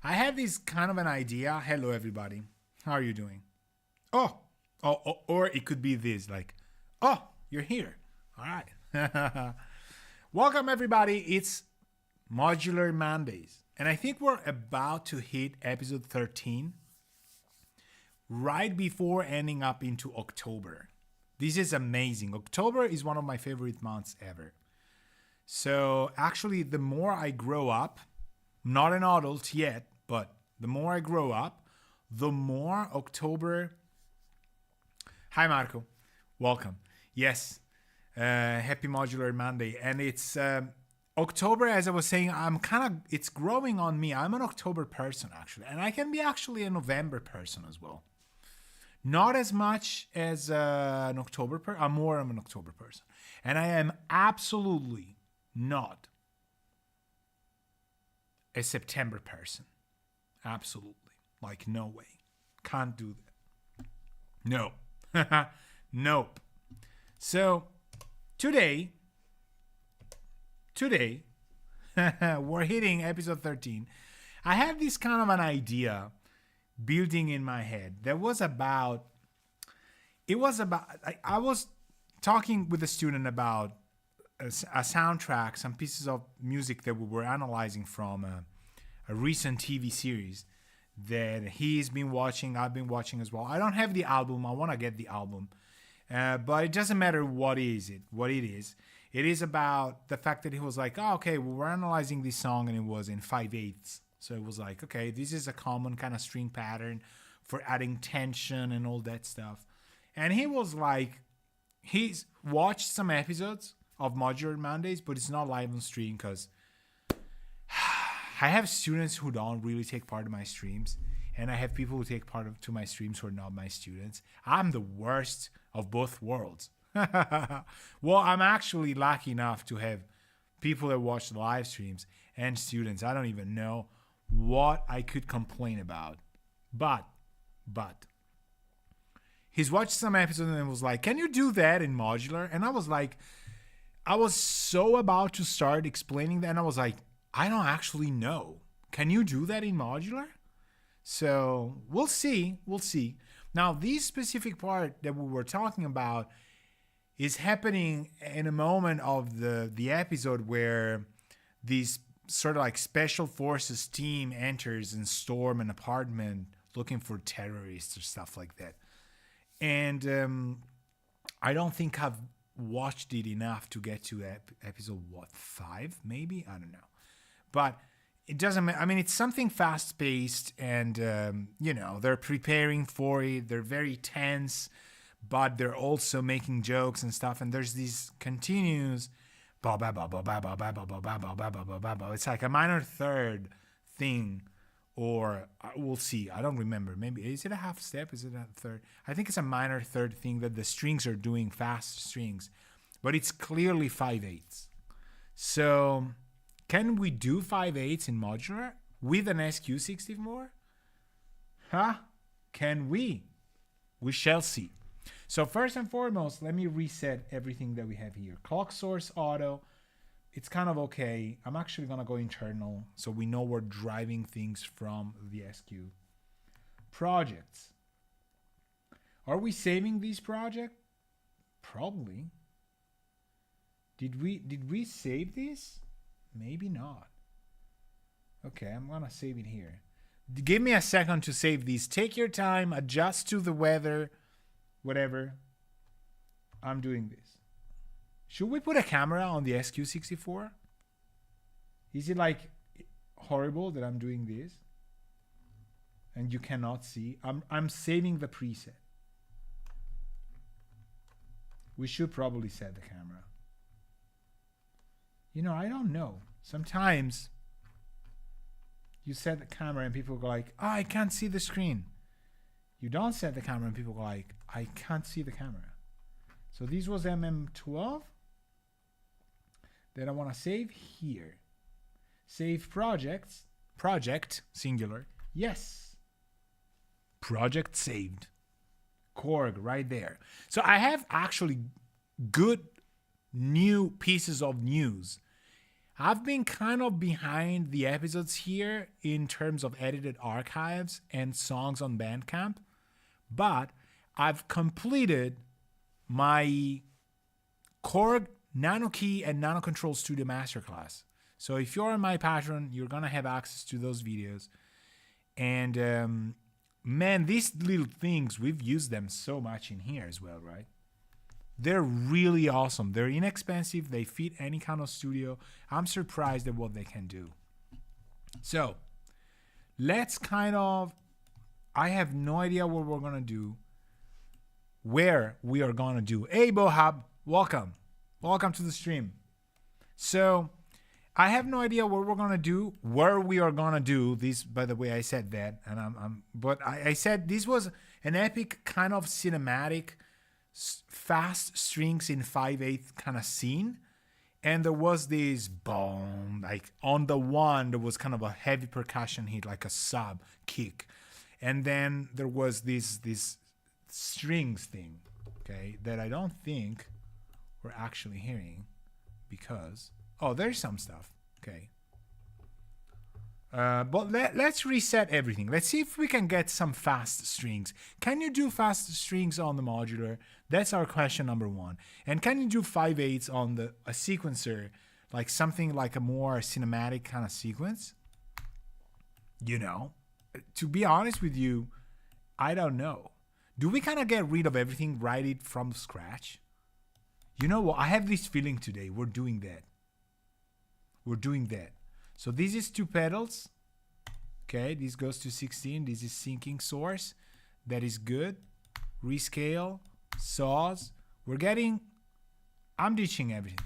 I have this kind of an idea. Hello, everybody. How are you doing? Or it could be this, like, oh, you're here. All right. Welcome, everybody. It's Modular Mondays. And I think we're about to hit episode 13 right before ending up into October. This is amazing. October is one of my favorite months ever. So actually, the more I grow up, not an adult yet, but the more I grow up, the more October. Hi, Marco. Welcome. Yes. Happy Modular Monday. And it's October, as I was saying, it's growing on me. I'm an October person, actually. And I can be actually a November person as well. Not as much as an October person. I'm an October person. And I am absolutely not a September person. Absolutely. Like, no way. Can't do that. No. Nope. So, today, we're hitting episode 13. I have this kind of an idea building in my head I was talking with a student about a soundtrack, some pieces of music that we were analyzing from a recent TV series that he's been watching, I've been watching as well. I don't have the album. I want to get the album. But it doesn't matter what it is. It is about the fact that he was like, oh, okay, well, we're analyzing this song and it was in 5/8. So it was like, okay, this is a common kind of string pattern for adding tension and all that stuff. And he was like, he's watched some episodes of Modular Mondays, but it's not live on stream because I have students who don't really take part in my streams. And I have people who take part to my streams who are not my students. I'm the worst of both worlds. Well, I'm actually lucky enough to have people that watch the live streams and students. I don't even know what I could complain about. But he's watched some episodes and was like, can you do that in modular? And I was like, I was so about to start explaining that. And I was like, I don't actually know. Can you do that in modular? So we'll see. Now, this specific part that we were talking about is happening in a moment of the episode where these sort of like special forces team enters and storm an apartment looking for terrorists or stuff like that. And I don't think I've watched it enough to get to episode 5 maybe, I don't know, but it doesn't matter. I mean, it's something fast-paced, and they're preparing for it. They're very tense, but they're also making jokes and stuff. And there's these continuous, it's like a minor third thing, or we'll see. I don't remember. Maybe is it a half step? Is it a third? I think it's a minor third thing that the strings are doing, fast strings, but it's clearly 5/8. So, can we do 5/8 in modular with an SQ64? Huh? Can we? We shall see. So first and foremost, let me reset everything that we have here. Clock source auto. It's kind of okay. I'm actually going to go internal so we know we're driving things from the SQ. Projects. Are we saving this project? Probably. Did we save this? Maybe not. Okay, I'm going to save it here. Give me a second to save these. Take your time, adjust to the weather, whatever. I'm doing this. Should we put a camera on the SQ64? Is it like horrible that I'm doing this and you cannot see? I'm saving the preset. We should probably set the camera. I don't know. Sometimes you set the camera and people go like, oh, I can't see the screen. You don't set the camera and people go like, I can't see the camera. So this was MM12 that I want to save here. Save projects. Project, singular. Yes. Project saved. Korg right there. So I have actually good new pieces of news. I've been kind of behind the episodes here in terms of edited archives and songs on Bandcamp, but I've completed my Korg Nano Key and Nano Control Studio Masterclass. So if you're on my Patreon, you're gonna have access to those videos. And man, these little things, we've used them so much in here as well, right? They're really awesome. They're inexpensive. They fit any kind of studio. I'm surprised at what they can do. So let's I have no idea what we're gonna do, where we are gonna do. Hey, Bohab, welcome. Welcome to the stream. So I have no idea what we're gonna do, where we are gonna do this. By the way, I said that, and but I said this was an epic kind of cinematic, fast strings in 5/8 kind of scene, and there was this boom, like on the one there was kind of a heavy percussion hit, like a sub kick, and then there was this strings thing, okay, that I don't think we're actually hearing because there's some stuff, okay. But let's reset everything. Let's see if we can get some fast strings. Can you do fast strings on the modular? That's our question number one. And can you do 5/8 on a sequencer, like something like a more cinematic kind of sequence? You know, to be honest with you, I don't know. Do we kind of get rid of everything, write it from scratch? You know what? I have this feeling today. We're doing that. So this is 2 pedals. Okay, this goes to 16. This is syncing source. That is good. Rescale, saws. I'm ditching everything.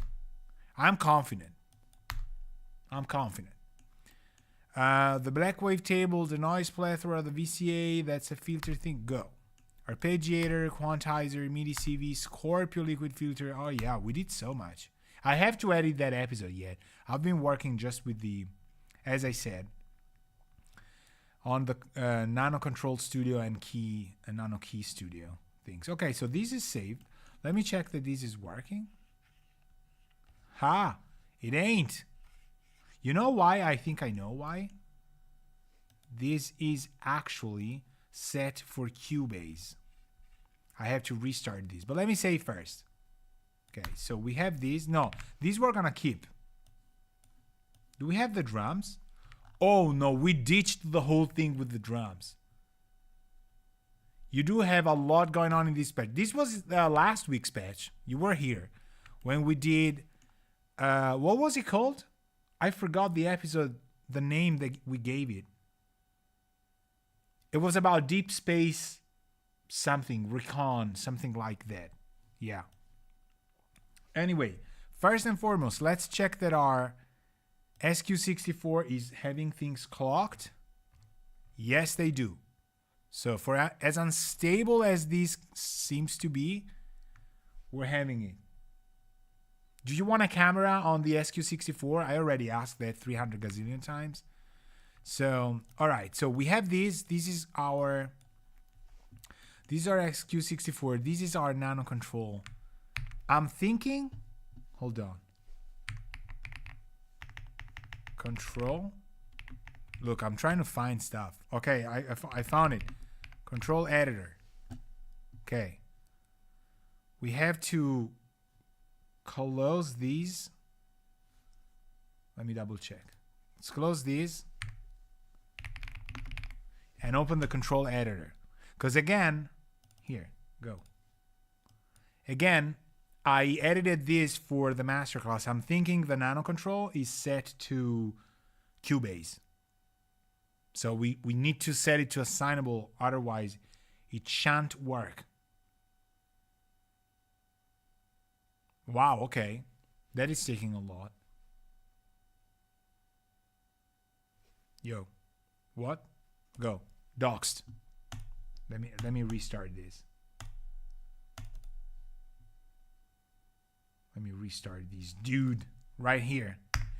I'm confident. The black wave table, the noise plethora, the VCA, that's a filter thing. Go. Arpeggiator, quantizer, MIDI CV, Scorpio liquid filter. Oh yeah, we did so much. I have to edit that episode yet. I've been working just with as I said, on the Nano Control Studio and Nano Key Studio things. Okay, so this is saved. Let me check that this is working. It ain't. You know why? I think I know why. This is actually set for Cubase. I have to restart this, but let me say first. Okay, so we have these. No, these we're gonna keep. Do we have the drums? Oh no, we ditched the whole thing with the drums. You do have a lot going on in this patch. This was last week's patch. You were here when we did, what was it called? I forgot the episode, the name that we gave it. It was about deep space something, recon, something like that. Yeah. Anyway, first and foremost, let's check that our SQ64 is having things clocked. Yes, they do. So for as unstable as this seems to be, we're having it. Do you want a camera on the SQ64? I already asked that 300 gazillion times. So, all right. So we have these. These are SQ64. This is our Nano Control. I'm thinking, hold on. Control. Look, I'm trying to find stuff. Okay, I found it. Control editor. Okay. We have to close these. Let me double check. Let's close these and open the control editor. Because again, here, go. Again, I edited this for the masterclass. I'm thinking the Nano Control is set to Cubase. So we need to set it to assignable, otherwise it shan't work. Wow, okay. That is taking a lot. Yo, what? Go. Doxed. Let me restart this. Let me restart this, dude, right here.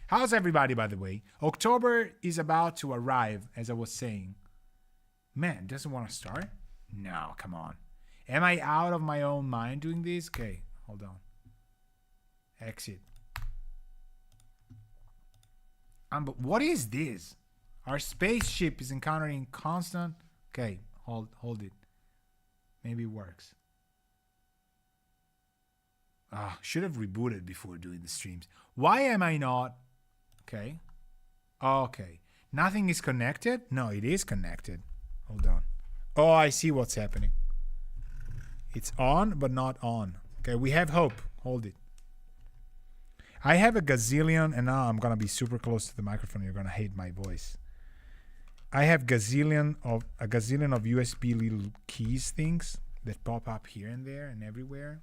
How's everybody, by the way? October is about to arrive, as I was saying. Man, doesn't want to start? No, come on. Am I out of my own mind doing this? Okay, hold on. Exit. But what is this? Our spaceship is encountering constant. Okay, hold it. Maybe it works. Should have rebooted before doing the streams. Why am I not? Okay. Okay. Nothing is connected? No, it is connected. Hold on. Oh, I see what's happening. It's on, but not on. Okay, we have hope. Hold it. I have a gazillion, and now I'm going to be super close to the microphone. You're going to hate my voice. I have a gazillion of USB little keys things that pop up here and there and everywhere.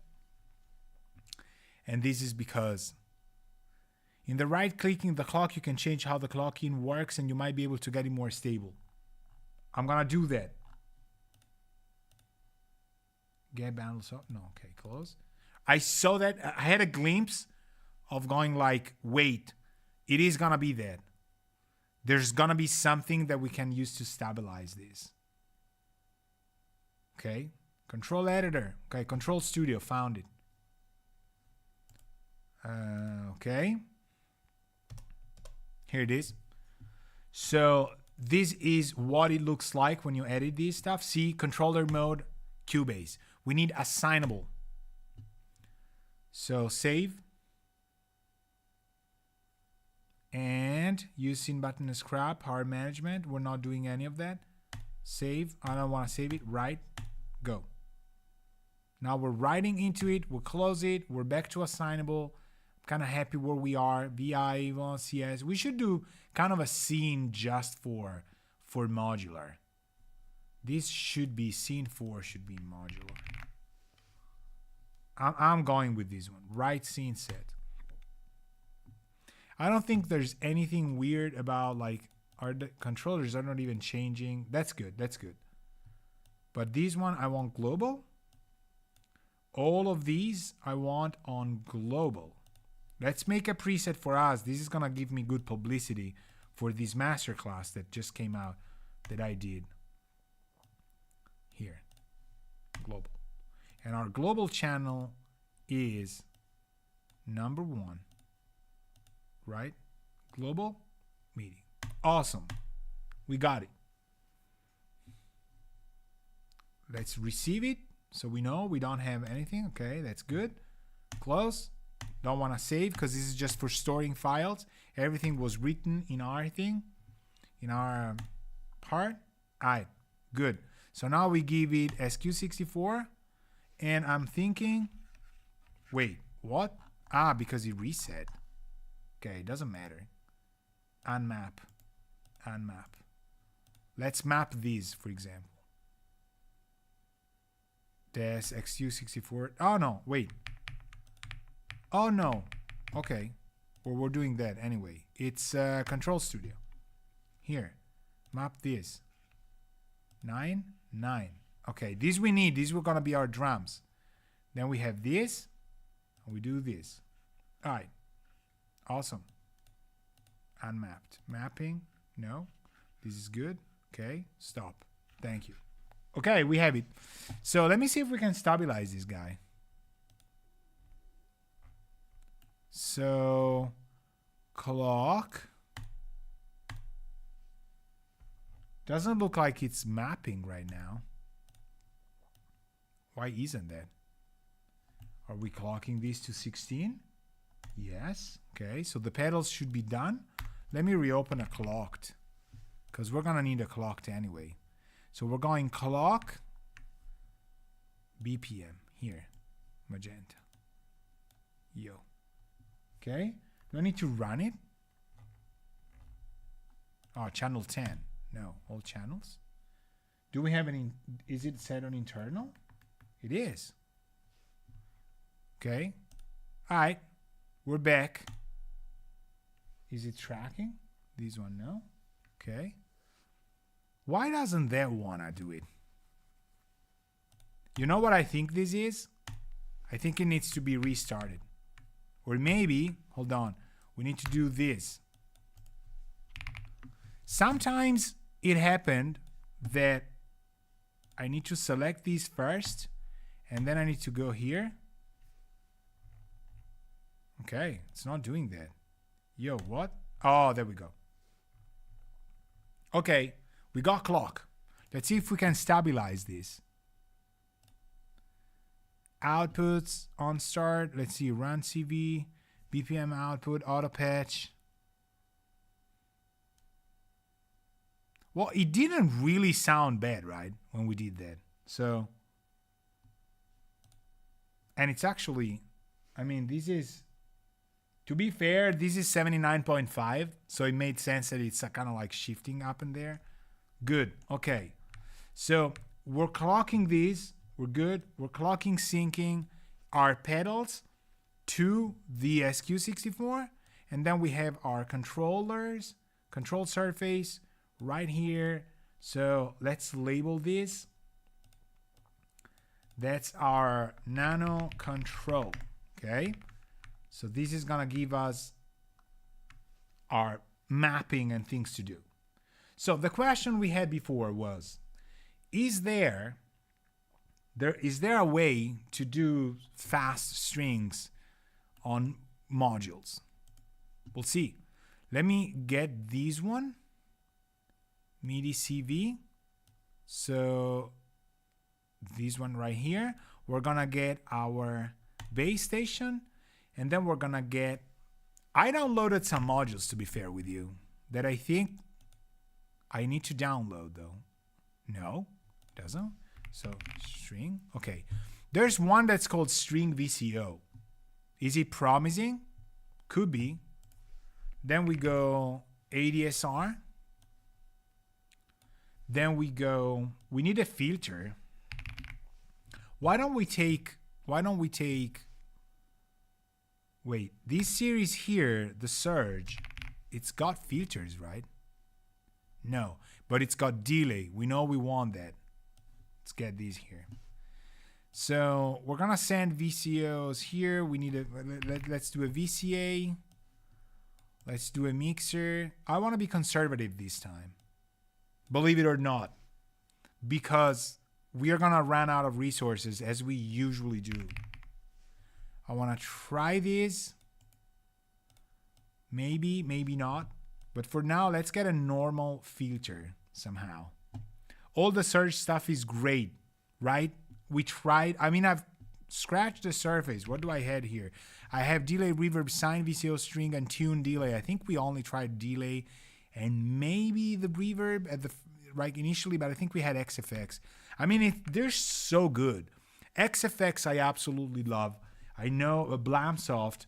And this is because in the right clicking the clock, you can change how the clock in works, and you might be able to get it more stable. I'm going to do that. Get bundles up. No, okay, close. I saw that. I had a glimpse of going like, wait, it is going to be that. There's going to be something that we can use to stabilize this. Okay. Control editor. Okay. Control studio. Found it. Okay. Here it is. So this is what it looks like when you edit this stuff. See, controller mode, Cubase. We need assignable. So save. And use scene button and scrap, power management. We're not doing any of that. Save. I don't want to save it. Write. Go. Now we're writing into it. We'll close it. We're back to assignable. I'm kind of happy where we are. VI, CS. We should do kind of a scene just for modular. This should be scene 4 should be modular. I'm going with this one. Write scene set. I don't think there's anything weird about like the controllers are not even changing. That's good. That's good. But these one I want global. All of these I want on global. Let's make a preset for us. This is gonna give me good publicity for this masterclass that just came out that I did. Here. Global. And our global channel is number 1. Right? Global meeting. Awesome. We got it. Let's receive it so we know we don't have anything. Okay, that's good. Close. Don't want to save because this is just for storing files. Everything was written in our thing, in our part. All right, good. So now we give it SQ64, and I'm thinking, wait, what? Because it reset. Okay, it doesn't matter. Unmap. Unmap. Let's map these, for example. Des XU64. Oh, no. Wait. Oh, no. Okay. Well, we're doing that anyway. It's Control Studio. Here. Map this. 9, 9. Okay, these we need. These were going to be our drums. Then we have this. And we do this. All right. Awesome. Unmapped. Mapping. No. This is good. Okay. Stop. Thank you. Okay, we have it. So let me see if we can stabilize this guy. So clock. Doesn't look like it's mapping right now. Why isn't that? Are we clocking these to 16? Yes. Okay, so the pedals should be done. Let me reopen a clocked because we're going to need a clocked anyway. So we're going clock BPM here, magenta. Yo. Okay, do I need to run it? Oh, channel 10. No, all channels. Do we have any? Is it set on internal? It is. Okay. All right. We're back. Is it tracking? This one, no. Okay. Why doesn't that wanna do it? You know what I think this is? I think it needs to be restarted. Or maybe, hold on, we need to do this. Sometimes it happened that I need to select these first, and then I need to go here. Okay, it's not doing that. Yo, what? Oh, there we go. Okay, we got clock. Let's see if we can stabilize this. Outputs on start. Let's see, run CV, BPM output, auto patch. Well, it didn't really sound bad, right? When we did that. So, and it's actually, I mean, this is, to be fair, this is 79.5. So it made sense that it's kind of like shifting up in there. Good. Okay. So we're clocking these. We're good. We're clocking, syncing our pedals to the SQ64. And then we have our controllers, control surface right here. So let's label this. That's our nano control. Okay. So this is going to give us our mapping and things to do. So the question we had before was, is there a way to do fast strings on modules? We'll see. Let me get this one, MIDI CV. So this one right here, we're gonna get our base station, and then we're gonna get, I downloaded some modules, to be fair with you, that I think I need to download though. No, doesn't. So string, okay. There's one that's called string VCO. Is it promising? Could be. Then we go ADSR. Then we go, we need a filter. Why don't we take, wait, this series here, the Surge, it's got filters, right? No, but it's got delay. We know we want that. Let's get these here. So we're gonna send VCOs here. We need a, let's do a VCA. Let's do a mixer. I wanna be conservative this time. Believe it or not, because we are gonna run out of resources as we usually do. I wanna try this. Maybe, maybe not. But for now, let's get a normal filter somehow. All the Surge stuff is great, right? We tried, I mean, I've scratched the surface. What do I have here? I have delay, reverb, sine, VCO, string, and tune delay. I think we only tried delay and maybe the reverb at the right initially, but I think we had XFX. I mean, they're so good. XFX I absolutely love. I know Blamsoft,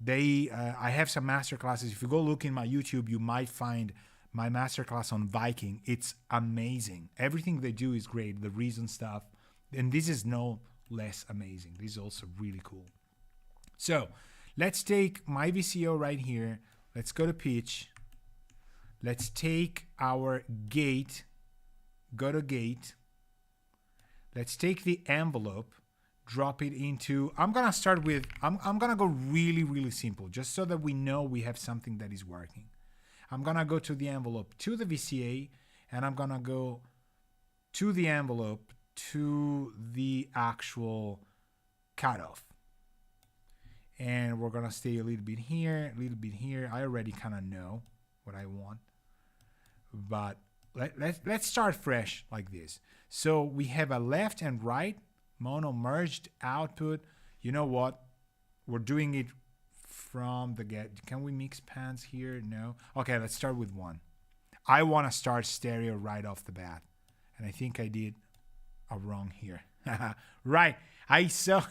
I have some masterclasses. If you go look in my YouTube, you might find my masterclass on Viking. It's amazing. Everything they do is great. The Reason stuff. And this is no less amazing. This is also really cool. So let's take my VCO right here. Let's go to pitch. Let's take our gate. Go to gate. Let's take the envelope. Drop it into, I'm gonna start with, I'm gonna go really, really simple, just so that we know we have something that is working. I'm gonna go to the envelope, to the VCA, and I'm gonna go to the envelope, to the actual cutoff. And we're gonna stay a little bit here, a little bit here. I already kind of know what I want, but let's start fresh like this. So we have a left and right, mono merged output. You know what? We're doing it from the get. Can we mix pans here? No. Okay, let's start with one. I want to start stereo right off the bat. And I think I did a wrong here. Right. I saw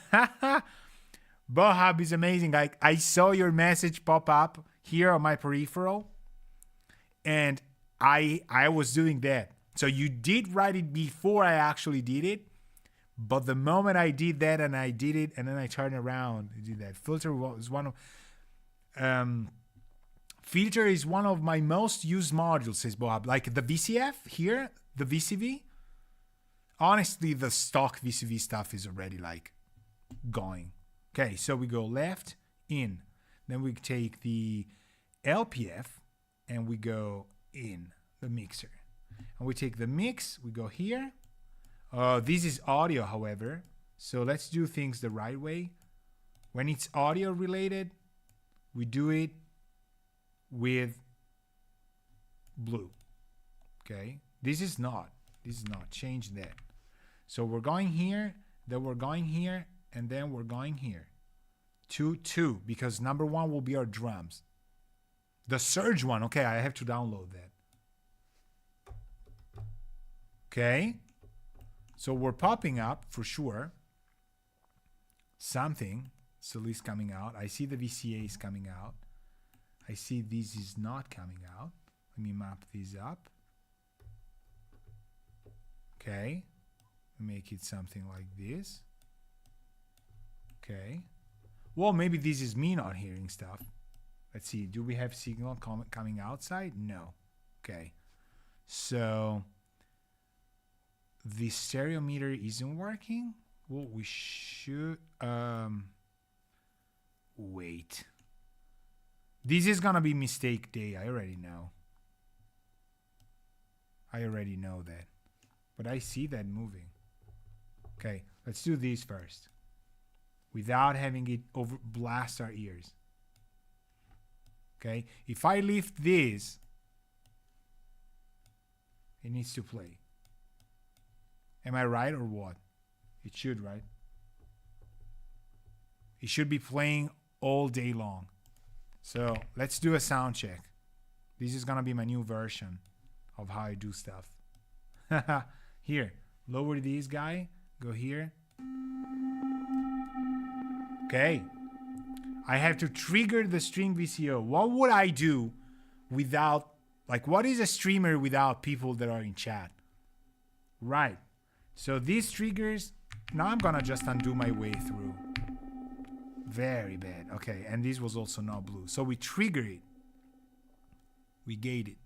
Bohab is amazing. I saw your message pop up here on my peripheral. And I was doing that. So you did write it before I actually did it. But the moment I did that and I did it and then I turned around, I did that. Filter is one of filter is one of my most used modules, says Bob. Like the VCF here, the VCV. Honestly, the stock VCV stuff is already like going. Okay, so we go left in. Then we take the LPF and we go in the mixer. And we take the mix, we go here. This is audio, however, so let's do things the right way. When it's audio related, We do it with blue. Okay, this is not change that. So we're going here, then we're going here, and then we're going here. 2 2, because number 1 will be our drums. The Surge one, okay, I have to download that. Okay, so we're popping up for sure. Something still is coming out. I see the VCA is coming out. I see this is not coming out. Let me map these up. Okay, make it something like this. Okay, well, maybe this is me not hearing stuff. Let's see, do we have signal coming outside? No. Okay, so the stereo meter isn't working. Well, we should wait. This is gonna be mistake day. I already know that, but I see that moving. Okay, let's do this first without having it over blast our ears. Okay, if I lift this, it needs to play. Am I right or what? It should, right? It should be playing all day long. So let's do a sound check. This is gonna be my new version of how I do stuff. Here, lower this guy, go here. Okay, I have to trigger the string VCO. What would I do without, like, what is a streamer without people that are in chat? Right, so these triggers, now I'm gonna just undo my way through. Very bad. Okay, and this was also not blue. So we trigger it. We gate it.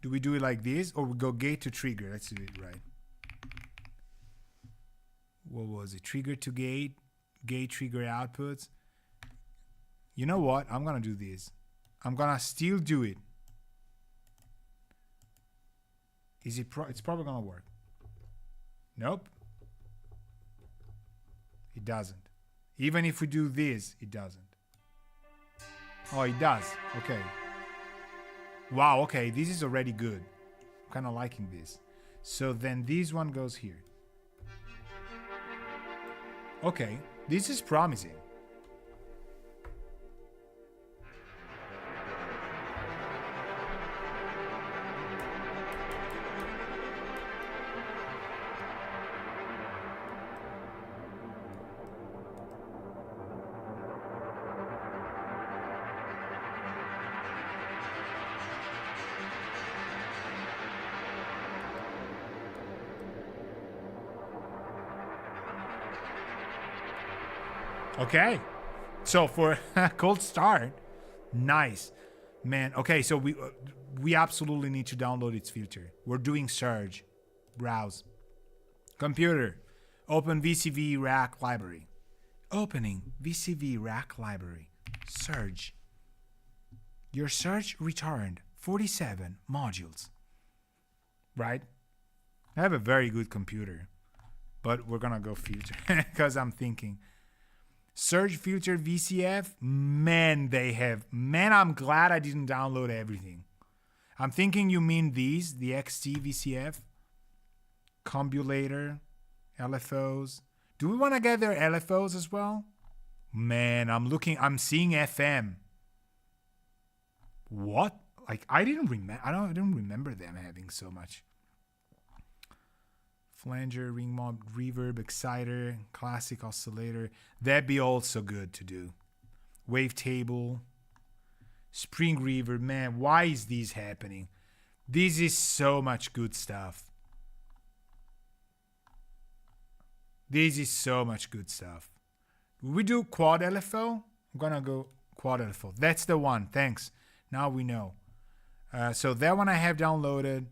Do we do it like this or we go gate to trigger? Let's do it right. What was it? Trigger to gate, gate trigger outputs. You know what? I'm gonna do this. I'm gonna still do it. Is it it's probably gonna work. Nope. It doesn't. Even if we do this, it doesn't. Oh, it does. Okay. Wow, okay, this is already good. I'm kind of liking this. So then this one goes here. Okay, this is promising. Okay, so for a cold start, nice, man. Okay, so we absolutely need to download its filter. We're doing Surge, browse, computer, open VCV Rack library, opening VCV Rack library, Surge. Your Surge returned 47 modules. Right? I have a very good computer, but we're gonna go filter because I'm thinking. Surge filter VCF, man, they have. Man, I'm glad I didn't download everything. I'm thinking you mean these, the XT VCF, Combulator, LFOs. Do we want to get their LFOs as well? Man, I'm seeing FM. What? Like, I didn't remember them having so much. Flanger, ring mob, reverb, exciter, classic oscillator. That'd be also good to do. Wavetable, spring reverb. Man, why is this happening? This is so much good stuff. This is so much good stuff. Will we do quad LFO? I'm gonna go quad LFO. That's the one. Thanks. Now we know. So that one I have downloaded.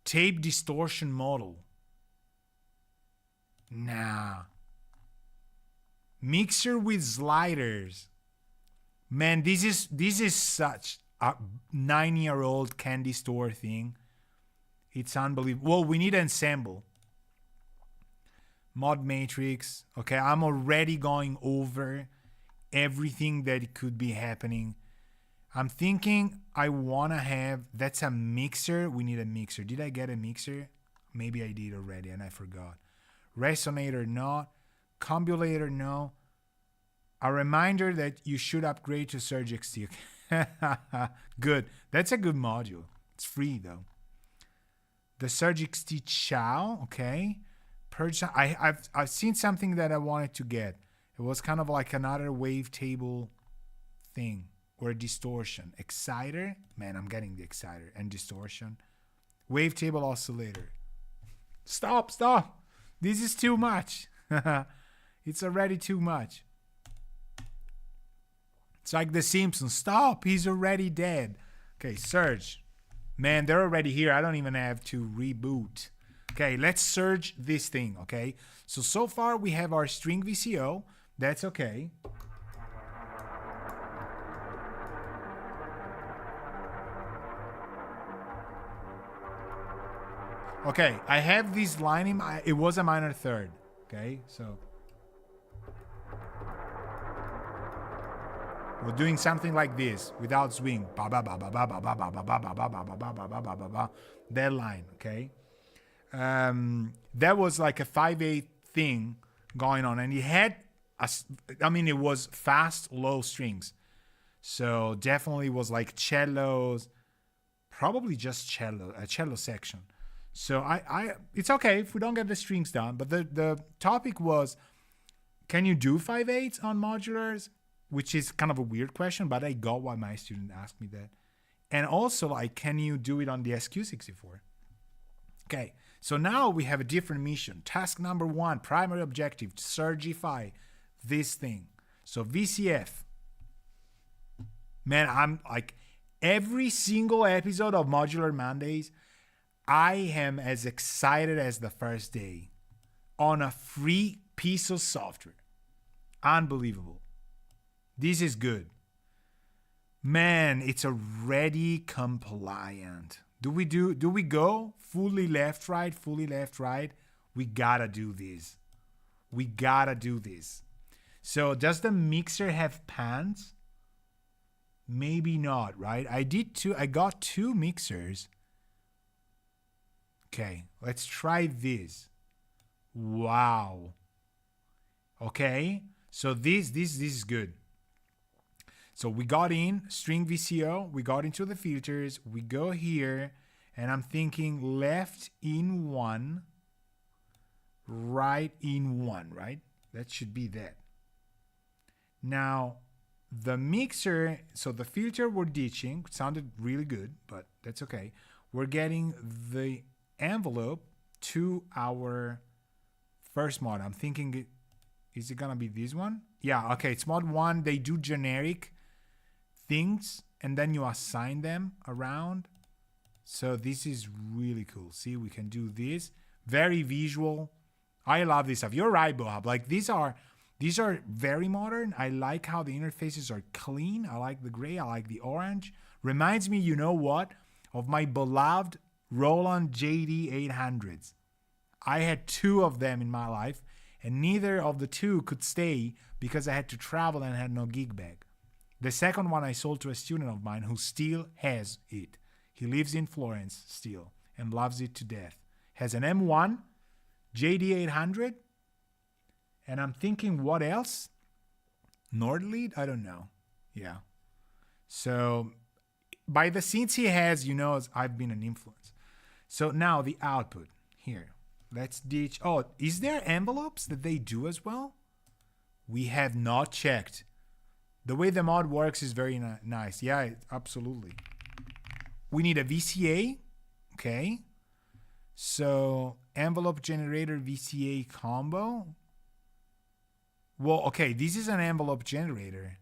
Tape distortion model. Nah. Mixer with sliders. Man, this is such a 9-year-old candy store thing. It's unbelievable. Well, we need ensemble. Mod matrix. Okay, I'm already going over everything that could be happening. I'm thinking I want to have, that's a mixer. We need a mixer. Did I get a mixer? Maybe I did already and I forgot. Resonator, no. Combulator, no. A reminder that you should upgrade to SurgeXT. Good. That's a good module. It's free though. The SurgeXT Chow, okay. Purge. I've seen something that I wanted to get. It was kind of like another wavetable thing or distortion. Exciter. Man, I'm getting the exciter and distortion. Wavetable oscillator. Stop. This is too much. It's already too much. It's like The Simpsons. Stop, he's already dead. Okay, Surge. Man, they're already here. I don't even have to reboot. Okay, let's surge this thing, okay? So far we have our string VCO. That's okay. Okay, I have this line in my, it was a minor third. Okay, so we're doing something like this without swing. That line, okay? That was like a 5/8 thing going on, and it had, it was fast, low strings. So definitely was like cellos, probably just a cello section. So it's okay if we don't get the strings down, but the topic was, can you do 5/8 on modulars? Which is kind of a weird question, but I got why my student asked me that. And also, like, can you do it on the SQ64? Okay, so now we have a different mission. Task number 1, primary objective, surgify this thing. So VCF. Man, I'm like, every single episode of Modular Mondays, I am as excited as the first day on a free piece of software. Unbelievable. This is good. Man, it's already compliant. Do we go fully left, right? We gotta do this. So does the mixer have pans? Maybe not, right? I got 2 mixers. Okay, let's try this. Wow. Okay, so this is good. So we got in string VCO, we got into the filters, we go here, and I'm thinking left in 1, right in 1, right? That should be that. Now, the mixer, so the filter we're ditching, sounded really good, but that's okay. We're getting the envelope to our first mod. I'm thinking, is it gonna be this one? Yeah, okay, it's mod 1. They do generic things and then you assign them around. So this is really cool. See, we can do this. Very visual. I love this stuff. You're right, Boab. Like these are very modern. I like how the interfaces are clean. I like the gray. I like the orange. Reminds me, you know what? Of my beloved Roland JD800s. I had 2 of them in my life, and neither of the 2 could stay because I had to travel and had no gig bag. The second one I sold to a student of mine who still has it. He lives in Florence still and loves it to death. Has an M1, JD800, and I'm thinking, what else? Nordlead? I don't know. Yeah. So by the synths he has, I've been an influence. So now the output here. Let's ditch. Oh, is there envelopes that they do as well? We have not checked. The way the mod works is very nice. Yeah, absolutely. We need a VCA. Okay. So envelope generator VCA combo. Well, okay, this is an envelope generator.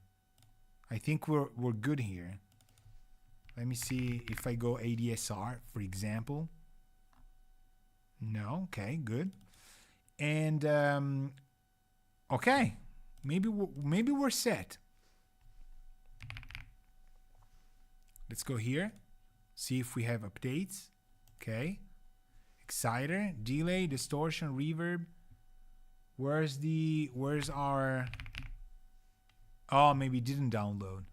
I think we're good here. Let me see if I go ADSR, for example. No, okay, good. And okay, maybe we're set. Let's go here. See if we have updates. Okay. Exciter, delay, distortion, reverb. Where's our Oh, maybe it didn't download.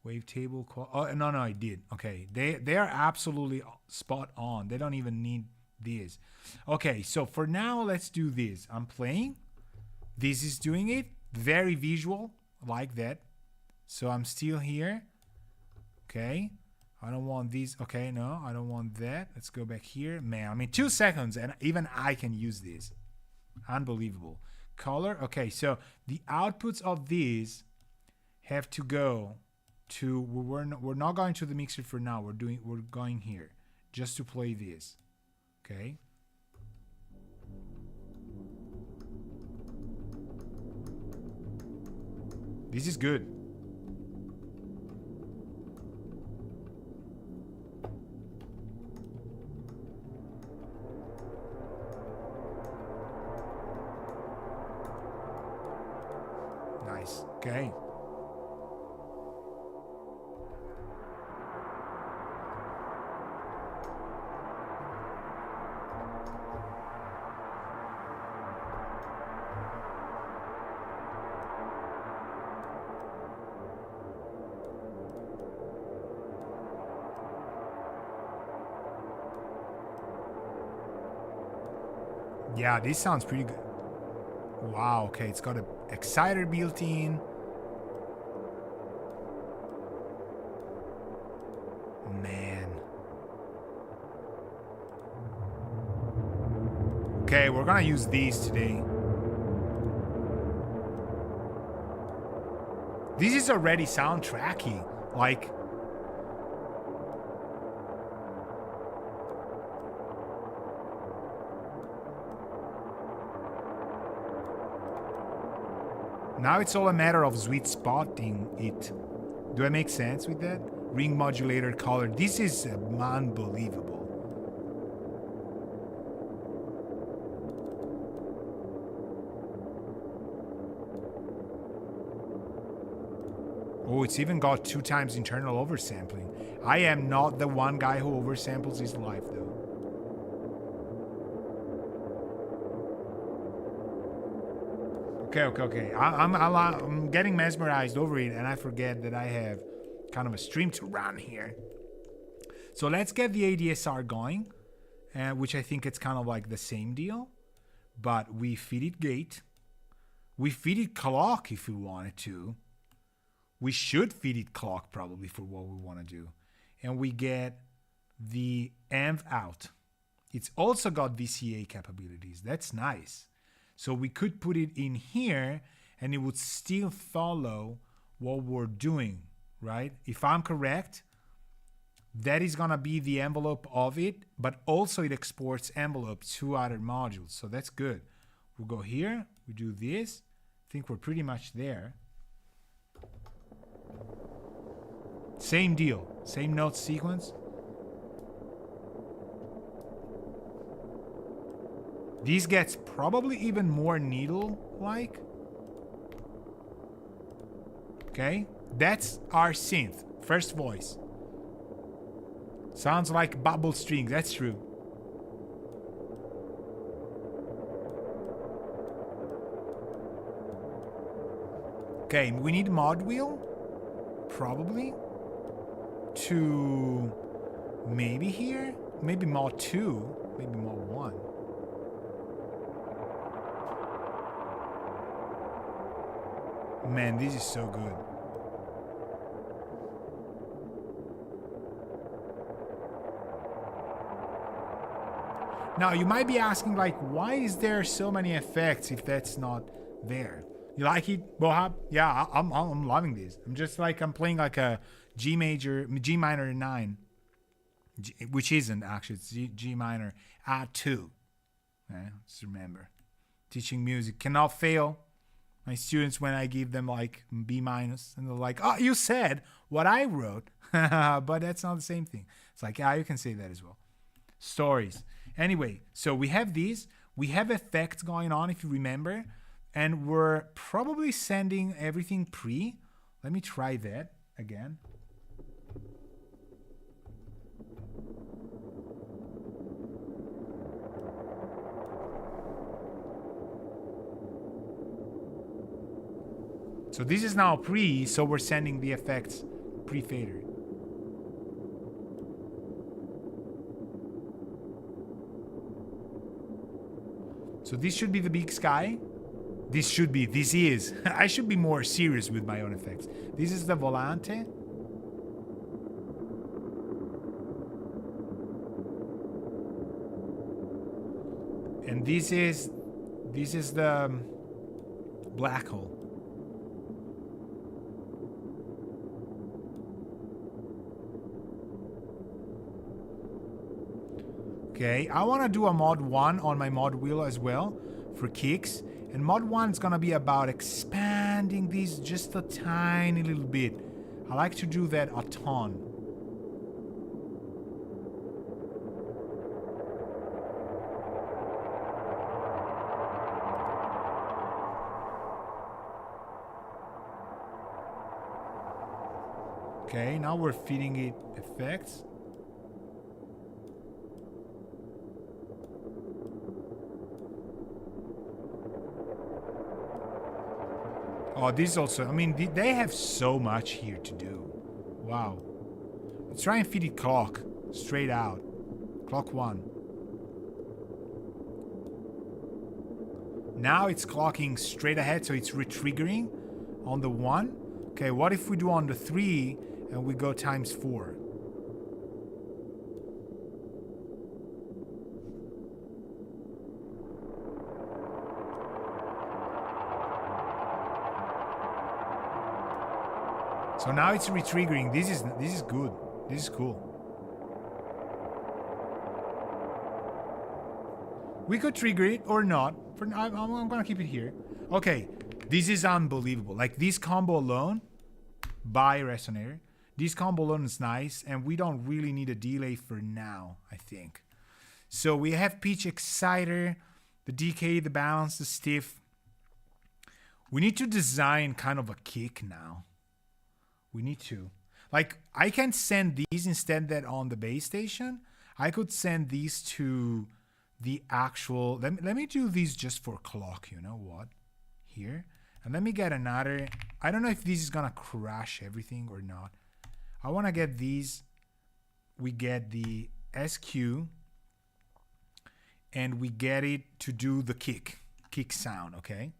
Wavetable. Oh, no, I did. Okay. They are absolutely spot on. They don't even need this. Okay, so for now, let's do this. I'm playing. This is doing it. Very visual, like that. So I'm still here. Okay. I don't want these. Okay, no, I don't want that. Let's go back here. Man, I mean, 2 seconds, and even I can use this. Unbelievable. Color. Okay, so the outputs of these have to go to. We're not going to the mixer for now. We're going here just to play this. Okay. This is good. Nice. Okay. Yeah, this sounds pretty good. Wow, okay, it's got an exciter built in. Man. Okay, we're gonna use these today. This is already soundtracky. Like, now it's all a matter of sweet spotting it. Do I make sense with that? Ring modulator color. This is unbelievable. Oh, it's even got 2 times internal oversampling. I am not the one guy who oversamples his life, though. Okay. I'm getting mesmerized over it, and I forget that I have kind of a stream to run here. So let's get the ADSR going, which I think it's kind of like the same deal, but we feed it gate. We feed it clock if we wanted to. We should feed it clock probably for what we want to do. And we get the amp out. It's also got VCA capabilities. That's nice. So we could put it in here and it would still follow what we're doing, right? If I'm correct, that is going to be the envelope of it, but also it exports envelope to other modules. So that's good. We'll go here. We do this. I think we're pretty much there. Same deal. Same note sequence. These gets probably even more needle-like. Okay, that's our synth. First voice. Sounds like bubble string, that's true. Okay, we need mod wheel, probably, to maybe here, maybe mod 2, maybe mod 1. Man, this is so good. Now, you might be asking, like, why is there so many effects if that's not there? You like it, Bohab? Yeah, I'm loving this. I'm playing like a G minor 9, which isn't actually, it's G minor add 2. Okay, just remember, teaching music cannot fail. My students, when I give them like B minus, and they're like, "Oh, you said what I wrote," but that's not the same thing. It's like, yeah, you can say that as well. Stories. Anyway, so we have these. We have effects going on, if you remember, and we're probably sending everything pre. Let me try that again. So this is now pre, so we're sending the effects pre-fader. So this should be the big sky. This is. I should be more serious with my own effects. This is the volante. And this is the black hole. Okay, I want to do a mod 1 on my mod wheel as well for kicks. And mod 1 is going to be about expanding these just a tiny little bit. I like to do that a ton. Okay, now we're feeding it effects. Oh, this also, I mean, they have so much here to do. Wow. Let's try and feed it clock, straight out. Clock 1. Now it's clocking straight ahead, so it's re-triggering on the 1. Okay, what if we do on the 3 and we go times 4? So now it's re-triggering. This is good. This is cool. We could trigger it or not. For now, I'm gonna keep it here. Okay, this is unbelievable. Like this combo alone, by resonator. This combo alone is nice, and we don't really need a delay for now, I think. So we have pitch exciter, the decay, the balance, the stiff. We need to design kind of a kick now. We need to. Like, I can send these instead that on the base station. I could send these to the actual... Let me do these just for clock, you know what? Here. And let me get another... I don't know if this is going to crash everything or not. I want to get these. We get the SQ. And we get it to do the kick sound, okay?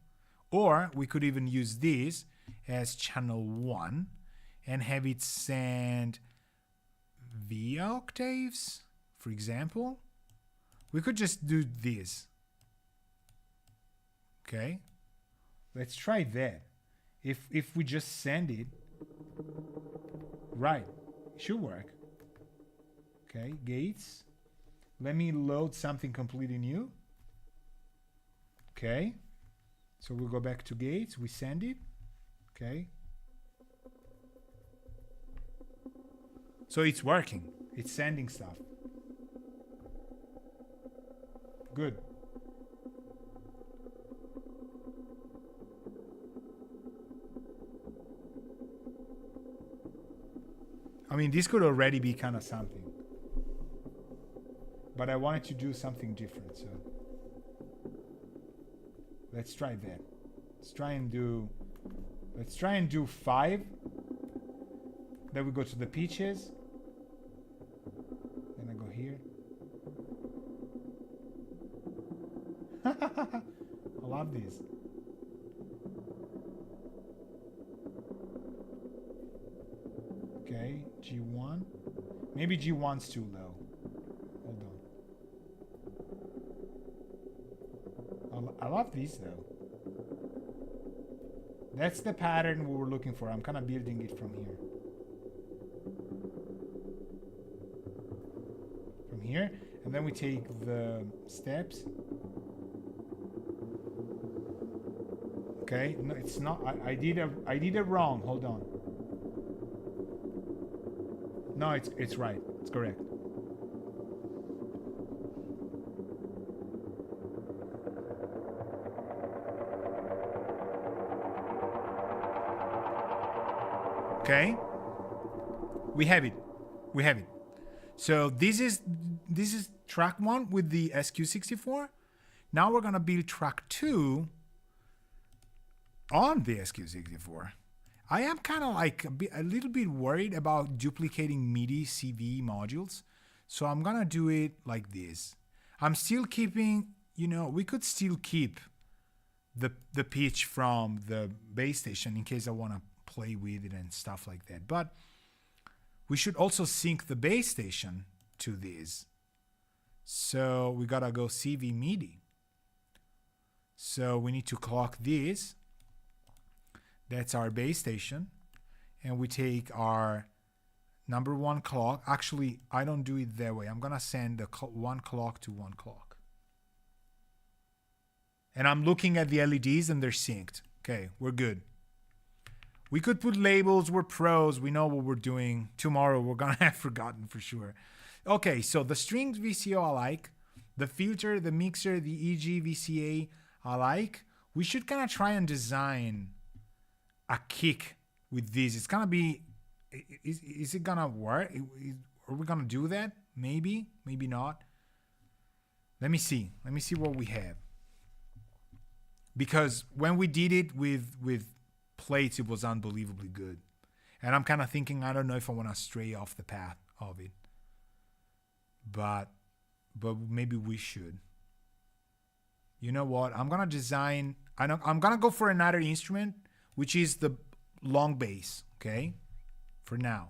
Or we could even use this as channel 1. And have it send V octaves, for example. We could just do this. Okay. Let's try that. If we just send it, right, it should work. Okay, gates. Let me load something completely new. Okay. So we'll go back to gates. We send it. Okay. So it's working. It's sending stuff. Good. I mean, this could already be kind of something. But I wanted to do something different, so let's try that. Let's try and do 5. Then we go to the pitches. Then I go here. I love this. Okay, G1. Maybe G1's too low. Hold on. I love these though. That's the pattern we were looking for. I'm kind of building it from here. From here, and then we take the steps. Okay, no, it's not. I did it wrong. Hold on. No, it's right. It's correct. Okay. We have it. We have it. So this is track 1 with the SQ64. Now we're gonna build track 2 on the SQ64. I am kind of like a little bit worried about duplicating MIDI CV modules. So I'm going to do it like this. I'm still keeping, you know, we could still keep the pitch from the bass station in case I want to play with it and stuff like that. But we should also sync the bass station to this. So we got to go CV MIDI. So we need to clock this. That's our bass station. And we take our number one clock. Actually, I don't do it that way. I'm going to send the one clock to one clock. And I'm looking at the LEDs and they're synced. Okay, we're good. We could put labels. We're pros. We know what we're doing. Tomorrow we're going to have forgotten for sure. Okay, so the strings VCO I like. The filter, the mixer, the EG VCA I like. We should kind of try and design a kick with this. It's going to be, is it going to work? Are we going to do that? Maybe, maybe not. Let me see. Let me see what we have. Because when we did it with plates, it was unbelievably good. And I'm kind of thinking, I don't know if I want to stray off the path of it. But maybe we should. You know what? I'm going to design, I'm going to go for another instrument, which is the long bass, okay? For now.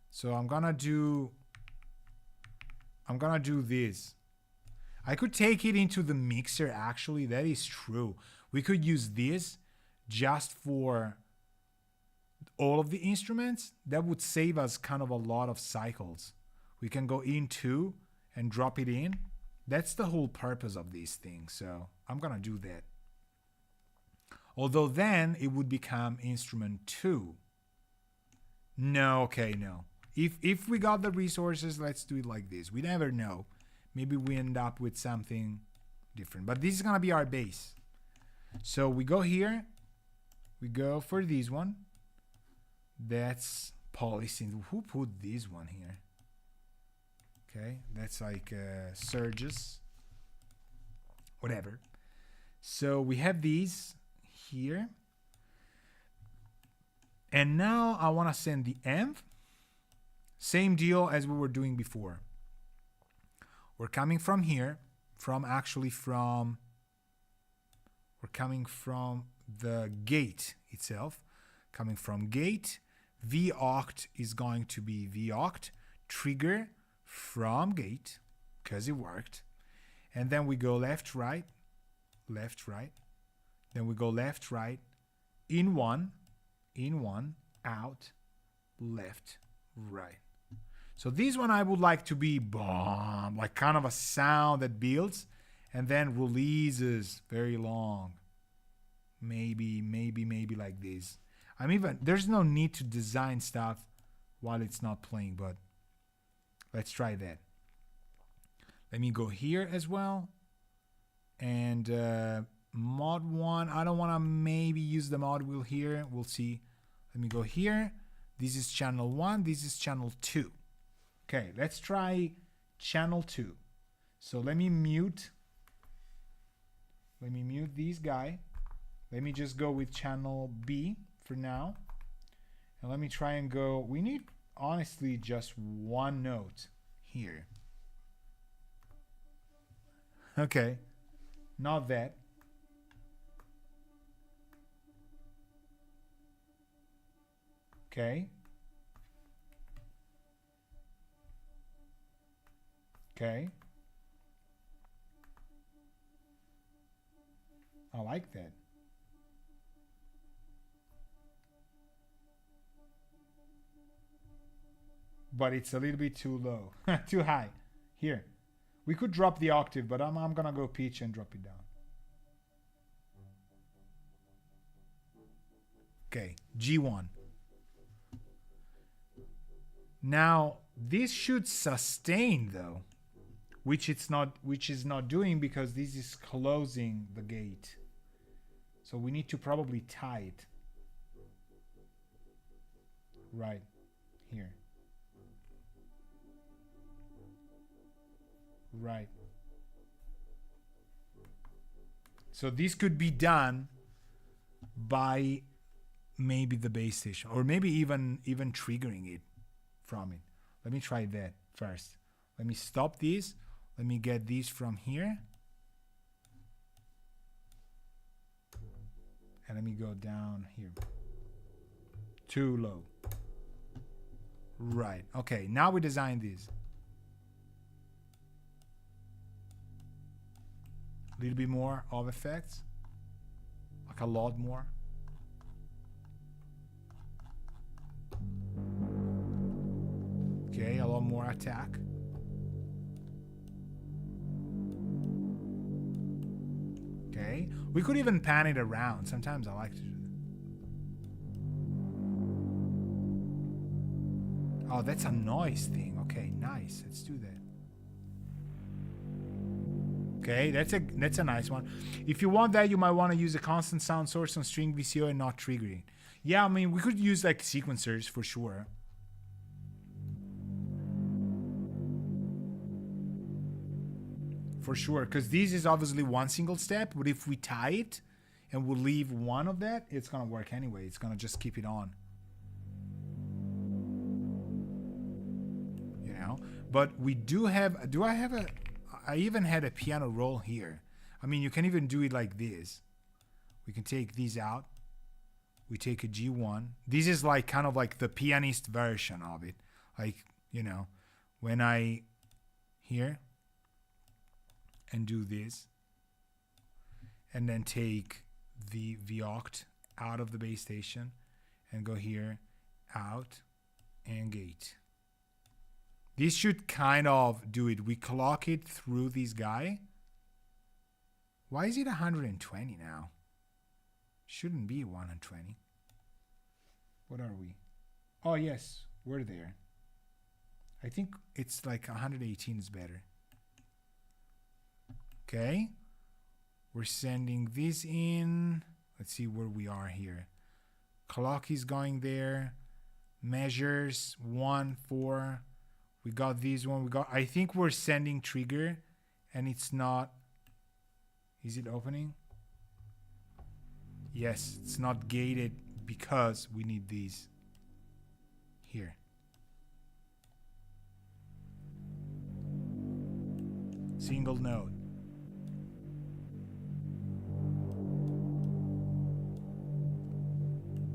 So I'm going to do this. I could take it into the mixer, actually. That is true. We could use this just for all of the instruments. That would save us kind of a lot of cycles. We can go into and drop it in. That's the whole purpose of these things. So I'm going to do that. Although then it would become instrument 2. No, okay, no. If we got the resources, let's do it like this. We never know. Maybe we end up with something different. But this is going to be our bass. So we go here. We go for this one. That's polysynth. Who put this one here? Okay, that's like Surges. Whatever. So we have these here. And now I want to send the amp. Same deal as we were doing before. We're coming from here, we're coming from the gate itself, coming from gate, V-oct is going to be V-oct, trigger from gate, because it worked, and then we go left, right, then we go left, right, in one, out, left, right. So this one I would like to be bomb, like kind of a sound that builds and then releases very long. Maybe like this. There's no need to design stuff while it's not playing, but let's try that. Let me go here as well. And mod 1, I don't want to maybe use the mod wheel here. We'll see. Let me go here. This is channel 1. This is channel 2. Okay, let's try channel 2. So let me mute this guy. Let me just go with channel B for now. And let me try and go. We need honestly just one note here. Okay, not that. Okay. Okay. I like that. But it's a little bit too low, too high. Here, we could drop the octave, but I'm gonna go pitch and drop it down. Okay, G1. Now this should sustain though, which is not doing because this is closing the gate. So we need to probably tie it right here. Right. So this could be done by maybe the base station, or maybe even triggering it from it. Let me try that first. Let me stop these. Let me get these from here. And let me go down here. Too low. Right. Okay, now we design these. A little bit more of effects. Like a lot more. Okay, a lot more attack. Okay, we could even pan it around. Sometimes I like to do that. Oh, that's a noise thing. Okay, nice. Let's do that. Okay, that's a nice one. If you want that, you might want to use a constant sound source on string VCO and not triggering. Yeah, I mean, we could use like sequencers for sure. For sure, because this is obviously one single step, but if we tie it and we'll leave one of that, it's gonna work anyway. It's gonna just keep it on. You know, but we do have, I even had a piano roll here. I mean, you can even do it like this. We can take these out. We take a G1. This is like kind of like the pianist version of it. Like, you know, when I here and do this, and then take the V-oct out of the bass station and go here, out, and gate. This should kind of do it. We clock it through this guy. Why is it 120 now? Shouldn't be 120. What are we? Oh yes, we're there. I think it's like 118 is better. Okay, we're sending this in. Let's see where we are here. Clock is going there. Measures 1, 4. We got this one. I think we're sending trigger, and it's not. Is it opening? Yes, it's not gated because we need these here. Single note.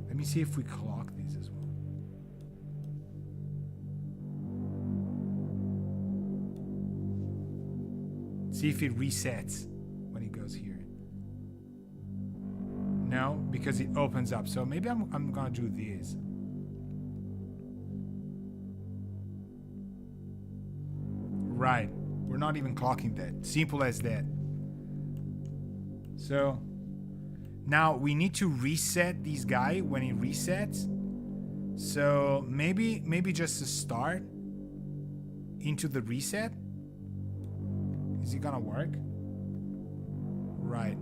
Let me see if we clock these as well. See if it resets when it goes here. No, because it opens up. So maybe I'm gonna do this. Right, we're not even clocking that. Simple as that. So now we need to reset this guy when it resets. So maybe just to start into the reset. Is it gonna work? Right.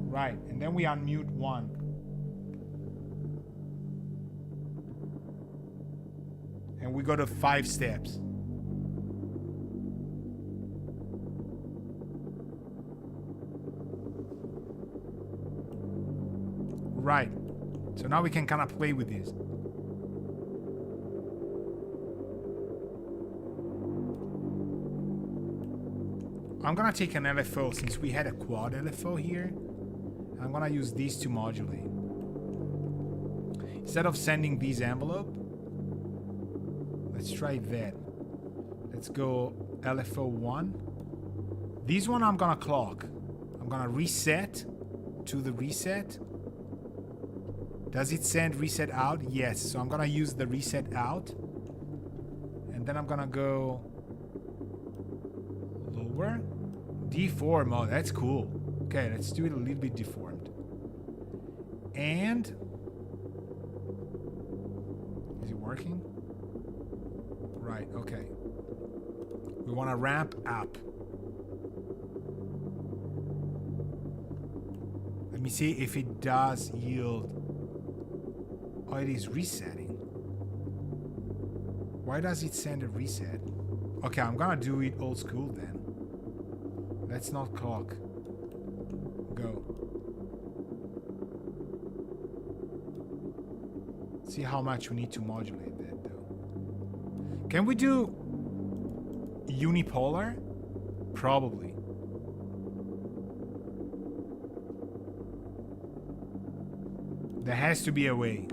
Right, and then we unmute one. And we go to 5 steps. Right. So now we can kind of play with this. I'm gonna take an LFO since we had a quad LFO here. I'm gonna use these to modulate. Instead of sending these envelope, let's try that. Let's go LFO 1. This one I'm gonna clock. I'm gonna reset to the reset. Does it send reset out? Yes. So I'm gonna use the reset out. And then I'm gonna go lower. Deform. Oh, that's cool. Okay, let's do it a little bit deformed. And is it working? Right, okay. We want to ramp up. Let me see if it does yield. Oh, it is resetting. Why does it send a reset? Okay, I'm gonna do it old school then. Let's not clock. Go. See how much we need to modulate that though. Can we do unipolar? Probably. There has to be a way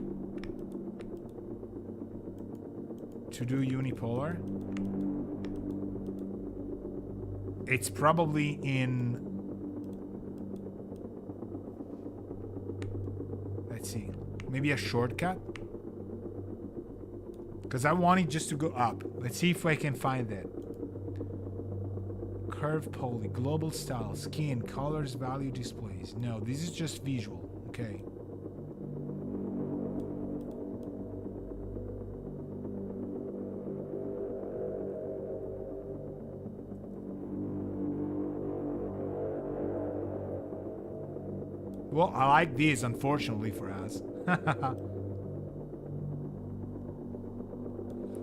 to do unipolar. It's probably in, let's see, maybe a shortcut, because I want it just to go up. Let's see if I can find that. Curve poly, global style, skin, colors, value displays. No, this is just visual. Okay. Well, I like this, unfortunately for us.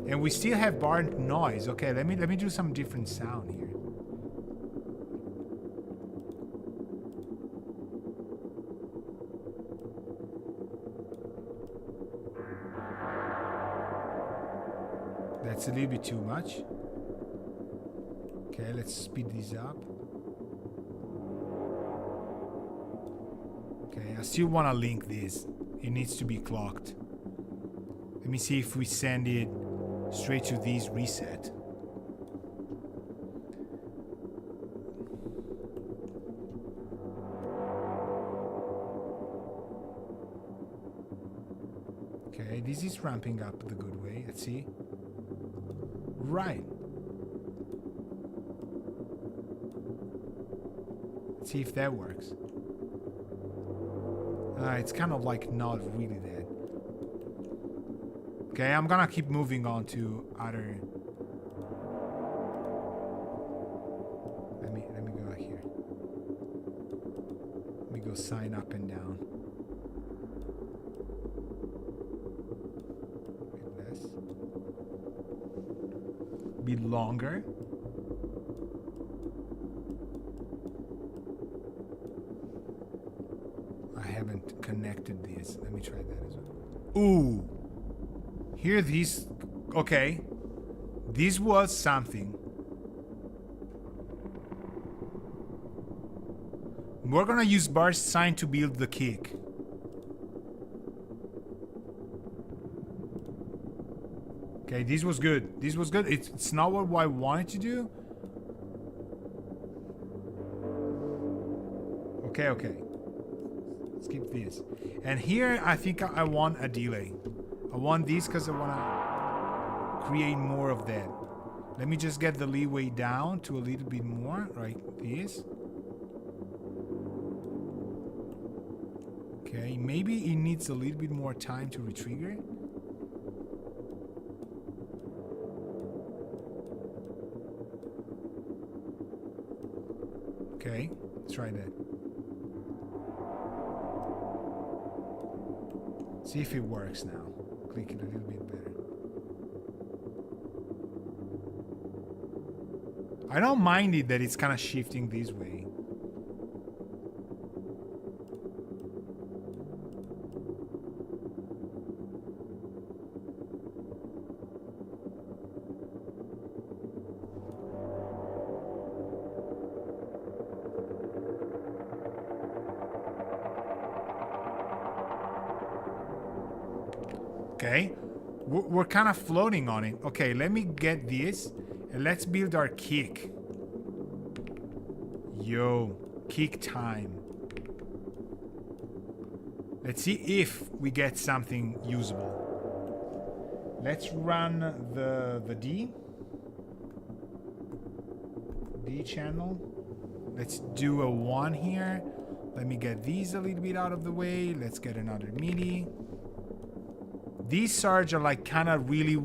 And we still have bar noise. Okay, let me do some different sound here. That's a little bit too much. Okay, let's speed this up. Okay, I still want to link this. It needs to be clocked. Let me see if we send it straight to these reset. Okay, this is ramping up the good way. Let's see. Right. Let's see if that works. It's kind of like not really that. Okay, I'm gonna keep moving on to other. Let me go here. Let me go sign up and down. A bit less. A bit longer. I haven't connected these. Let me try that as well. Ooh. Here these. Okay. This was something. We're gonna use bar sign to build the kick. Okay, this was good. This was good. It's not what I wanted to do. Okay. Skip this. And here I think I want a delay. I want this because I want to create more of that. Let me just get the leeway down to a little bit more, like this. Okay, maybe it needs a little bit more time to retrigger. Okay, let's try that. See if it works now. Click it a little bit better. I don't mind it that it's kind of shifting this way. Okay, we're kind of floating on it. Okay, let me get this and let's build our kick. Yo, kick time. Let's see if we get something usable. Let's run the D channel. Let's do a 1 here. Let me get these a little bit out of the way. Let's get another MIDI. These Surge are like kind of really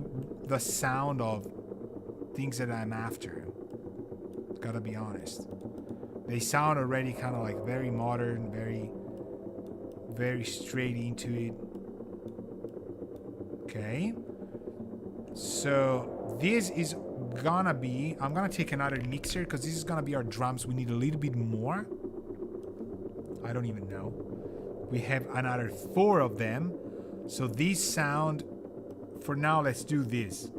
the sound of things that I'm after. Gotta be honest. They sound already kind of like very modern, very straight into it. Okay. So this is I'm gonna take another mixer because this is gonna be our drums. We need a little bit more. I don't even know. We have another 4 of them. So these sound, for now, let's do this.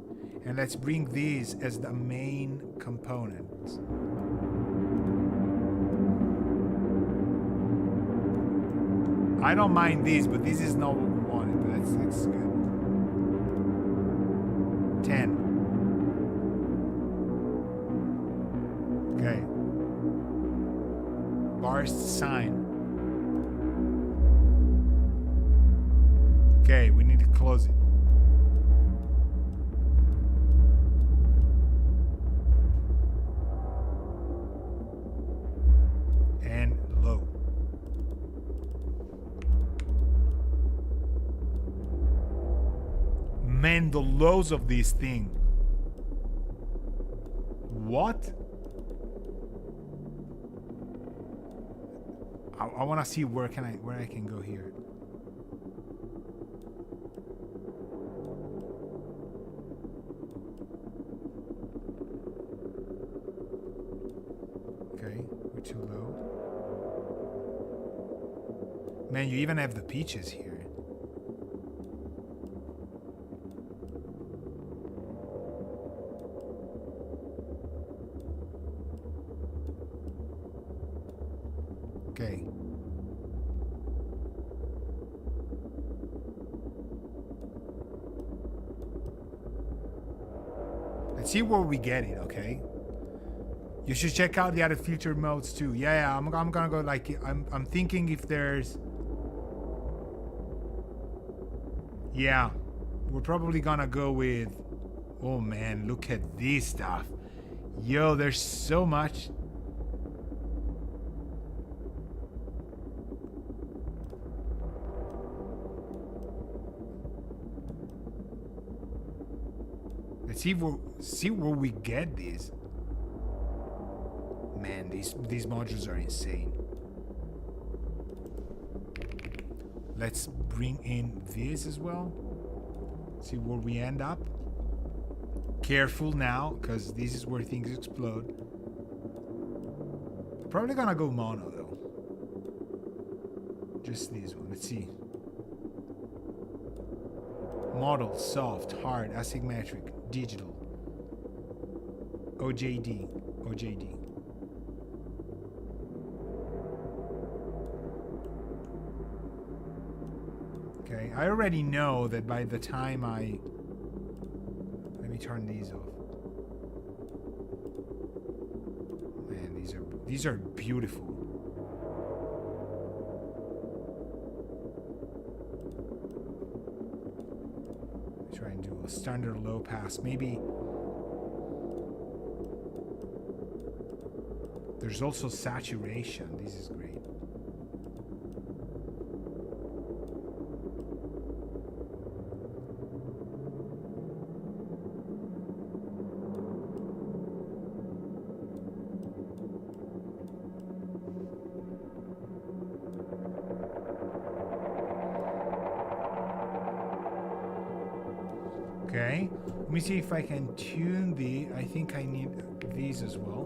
And let's bring these as the main components. I don't mind this, but this is not what we wanted. But that's good. 10. Okay. Burst sign. Okay, we need to close it. And low. Man, the lows of this thing. What? I want to see where I can go here. Okay, we're too low. Man, you even have the pitches here. Okay. Let's see where we get it, okay? You should check out the other filter modes too. Yeah, I'm gonna go like, I'm thinking if there's... Yeah, we're probably gonna go with... Oh man, look at this stuff. Yo, there's so much... Let's see where we get these. Man, these modules are insane. Let's bring in this as well. See where we end up. Careful now, because this is where things explode. Probably gonna go mono though. Just this one. Let's see. Model, soft, hard, asymmetric, digital. OJD. Okay, I already know that by the time let me turn these off. Man, these are beautiful. Try and do a standard low pass. Maybe there's also saturation. This is great. Okay, let me see if I can tune I think I need these as well.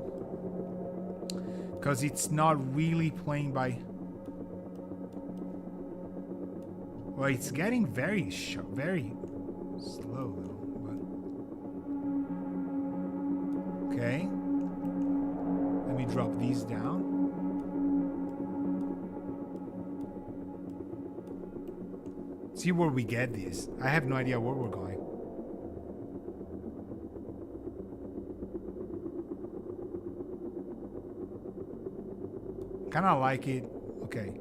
Because it's not really playing by... Well, it's getting very very slow though. But... Okay. Let me drop these down. See where we get these. I have no idea where we're going. Kind of like it. Okay.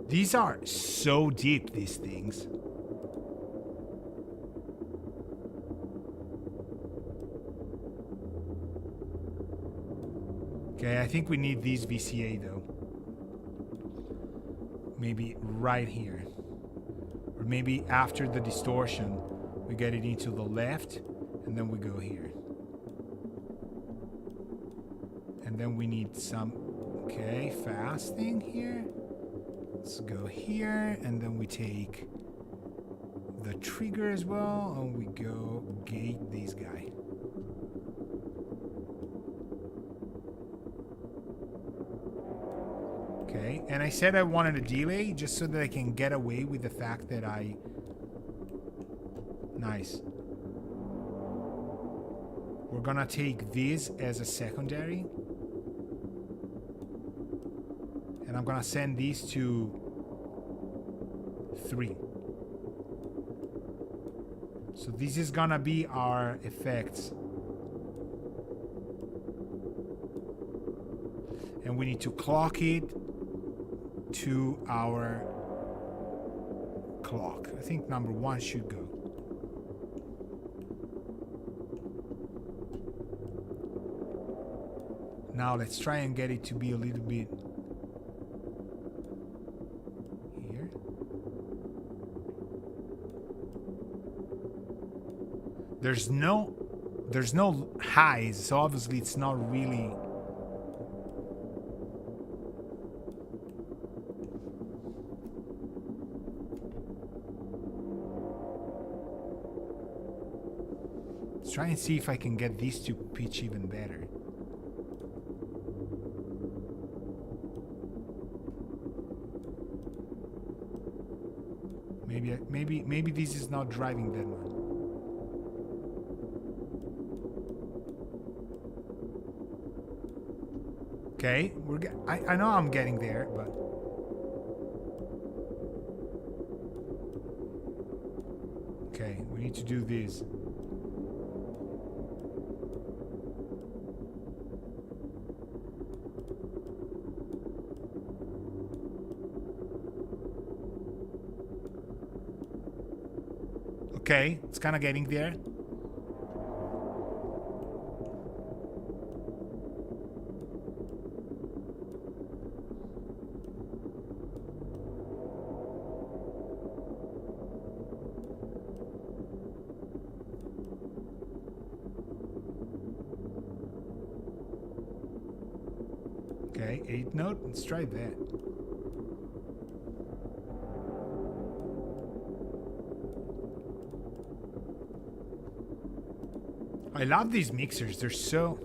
These are so deep, these things. Okay, I think we need these VCA though. Maybe right here. Or Or maybe after the distortion, we get it into the left, and then we go here. And then we need some, okay, fast thing here. Let's go here, and then we take the trigger as well, and we go gate this guy. Okay, and I said I wanted a delay just so that I can get away with the fact that nice. We're gonna take this as a secondary. And I'm gonna send these to 3. So this is gonna be our effects. And we need to clock it to our clock. I think number 1 should go. Now let's try and get it to be a little bit here. There's no highs, so obviously it's not really. Let's try and see if I can get these to pitch even better. Maybe this is not driving that much. Okay, I know I'm getting there, but okay, we need to do this. Okay, it's kind of getting there. Okay, 8 note, let's try that. I love these mixers, they're so...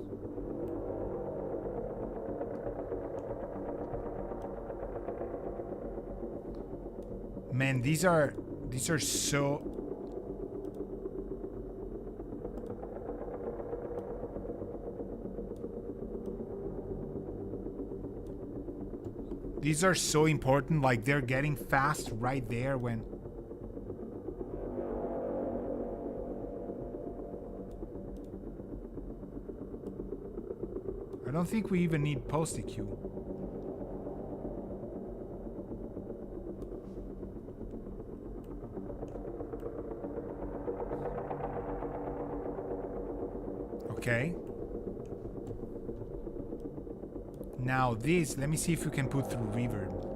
Man, these are so... These are so important, like they're getting fast right there when... I don't think we even need post EQ. Okay. Now this, let me see if we can put through reverb.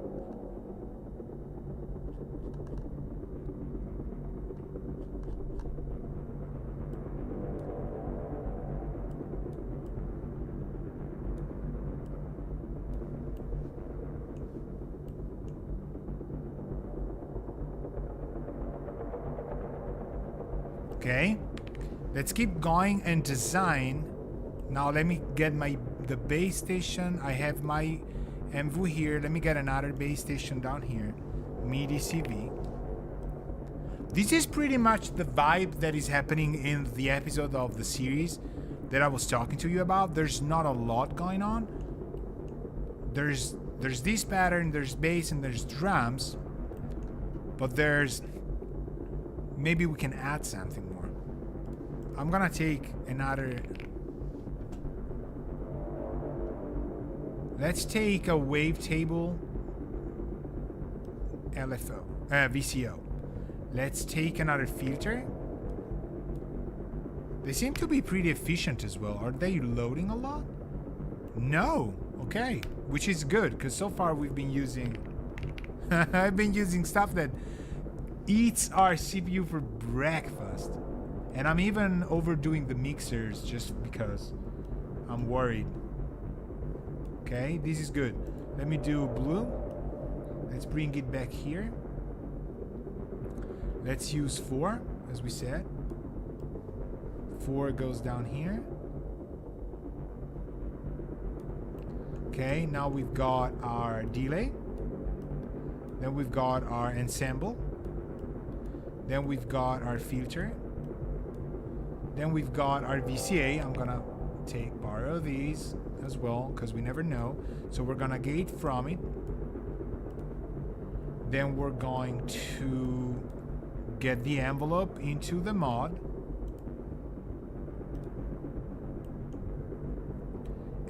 Okay, let's keep going and design. Now let me get the bass station. I have my MV here. Let me get another bass station down here. MIDI CV. This is pretty much the vibe that is happening in the episode of the series that I was talking to you about. There's not a lot going on. There's this pattern, there's bass and there's drums, but there's maybe we can add something more. I'm gonna take another. Let's take a wavetable LFO, VCO. Let's take another filter. They seem to be pretty efficient as well. Are they loading a lot? No. Okay, which is good because so far we've been using. I've been using stuff that eats our CPU for breakfast. And I'm even overdoing the mixers just because I'm worried. Okay, this is good. Let me do blue. Let's bring it back here. Let's use 4, as we said. 4 goes down here. Okay, now we've got our delay. Then we've got our ensemble. Then we've got our filter. Then we've got our VCA. I'm gonna borrow these as well because we never know. So we're gonna gate from it. Then we're going to get the envelope into the mod.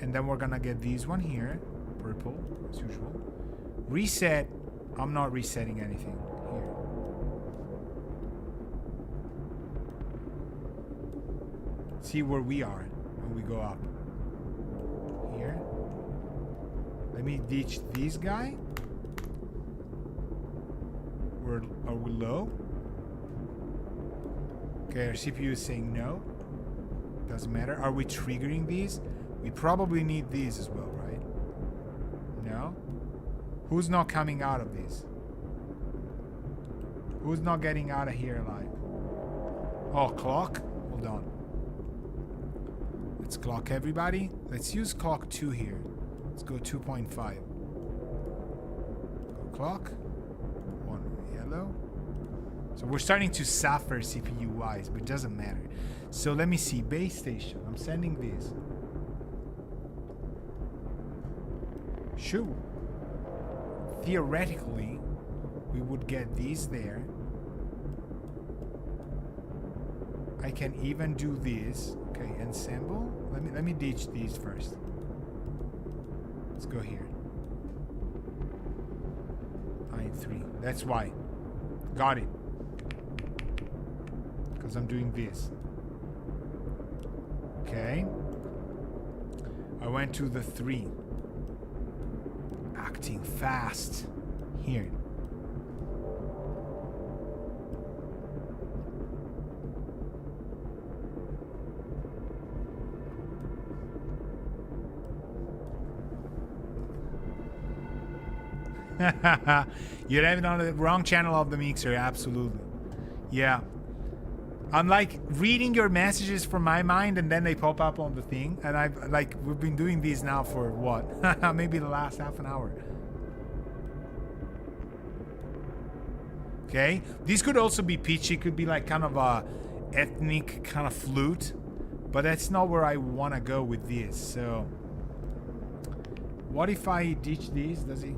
And then we're gonna get these one here, purple as usual. Reset. I'm not resetting anything here. See where we are when we go up. Here. Let me ditch this guy. Are we low? Okay, our CPU is saying no. Doesn't matter. Are we triggering these? We probably need these as well, right? No? Who's not coming out of these? Who's not getting out of here alive? Oh, clock? Hold on. Let's clock everybody. Let's use clock 2 here. Let's go 2.5. Go clock. 1 yellow. So we're starting to suffer CPU-wise, but it doesn't matter. So let me see. Base station. I'm sending these. Shoot. Theoretically, we would get these there. I can even do this. Okay, ensemble. Let me ditch these first. Let's go here. I3. That's why. Got it. Because I'm doing this. Okay. I went to the 3. Acting fast. Here. You're having on the wrong channel of the mixer, absolutely. Yeah. I'm like reading your messages from my mind and then they pop up on the thing. And we've been doing these now for what? Maybe the last half an hour. Okay. This could also be pitchy. It could be like kind of a ethnic kind of flute. But that's not where I want to go with this. So what if I ditch these? Does he?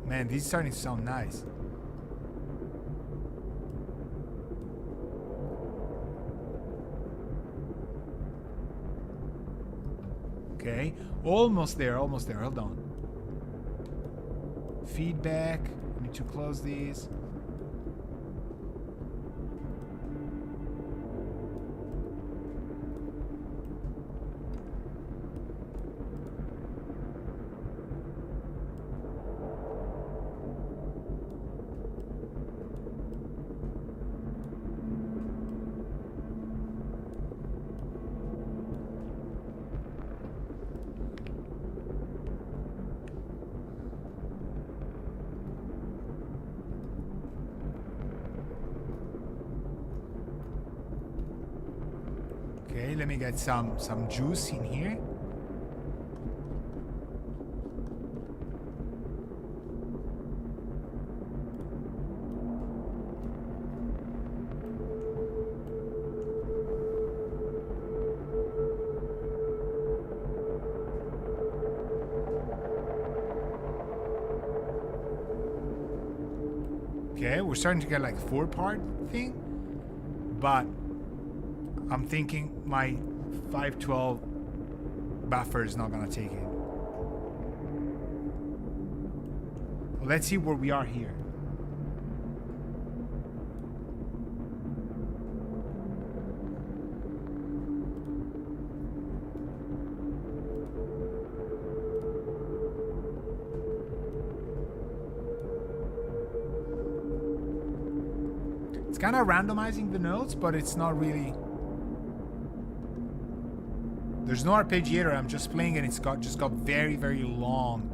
Man, these are starting to sound nice. Okay, almost there, almost there. Hold on. Feedback. I need to close these. Okay, let me get some juice in here. Okay, we're starting to get like 4-part thing, but I'm thinking my 512 buffer is not gonna take it. Let's see where we are here. It's kind of randomizing the notes, but it's not really. There's no arpeggiator. I'm just playing and it's just got very, very long.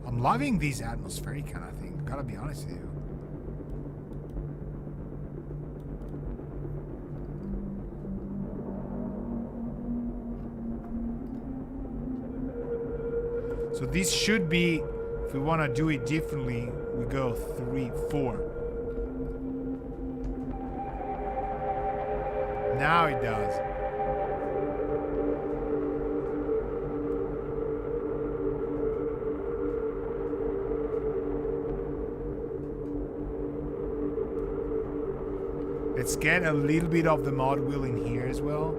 I'm loving these atmospheric kind of thing. Gotta be honest with you. So this should be, if we want to do it differently, we go 3, 4. Now it does. Let's get a little bit of the mod wheel in here as well.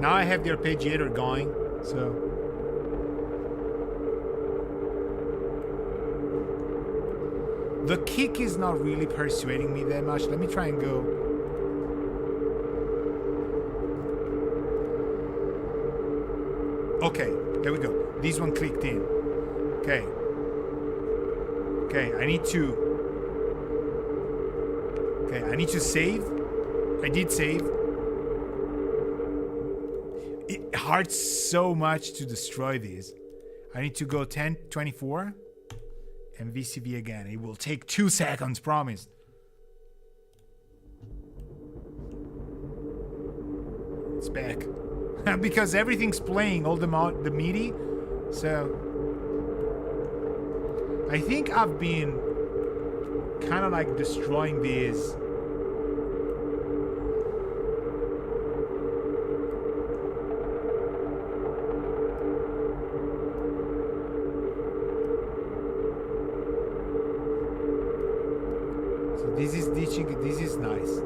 Now I have the arpeggiator going, so. The kick is not really persuading me that much. Let me try and go. Okay, there we go. This one clicked in. Okay. Okay, I need to save. I did save. It hurts so much to destroy these. I need to go 10, 24, and VCV again. It will take 2 seconds, promise. It's back. Because everything's playing, all the MIDI. So I think I've been kind of like destroying these. This is ditching. This is nice.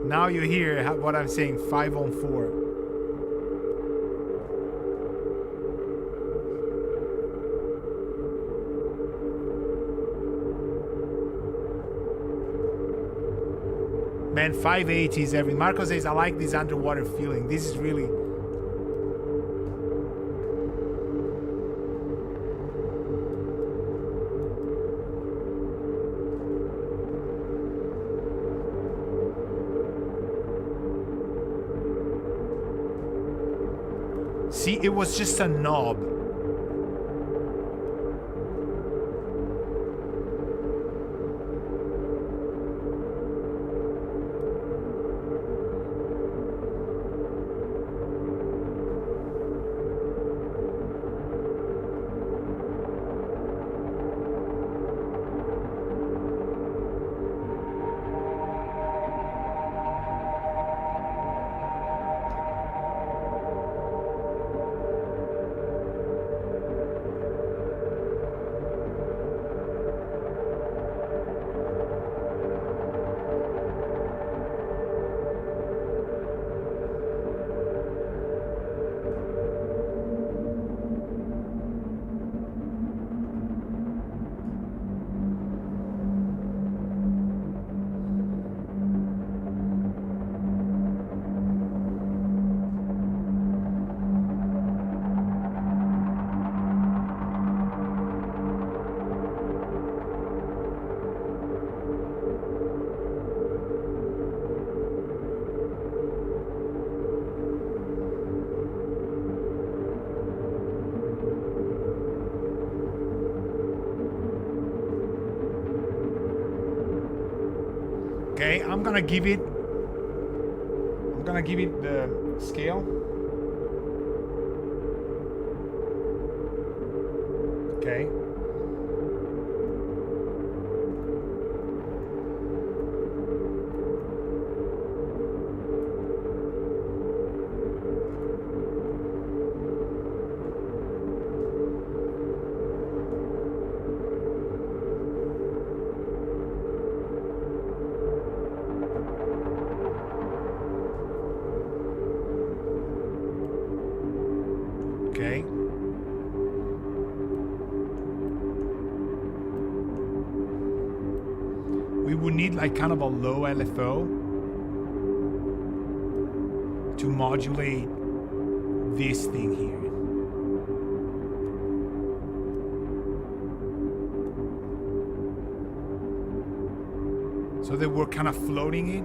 Now you hear what I'm saying, 5 on 4. Man, 580s every. Marco says, I like this underwater feeling. This is really. See, it was just a knob. Okay, I'm gonna give it I'm gonna give it the scale. Okay. Okay. We would need like kind of a low LFO to modulate this thing here. So that we're kind of floating it.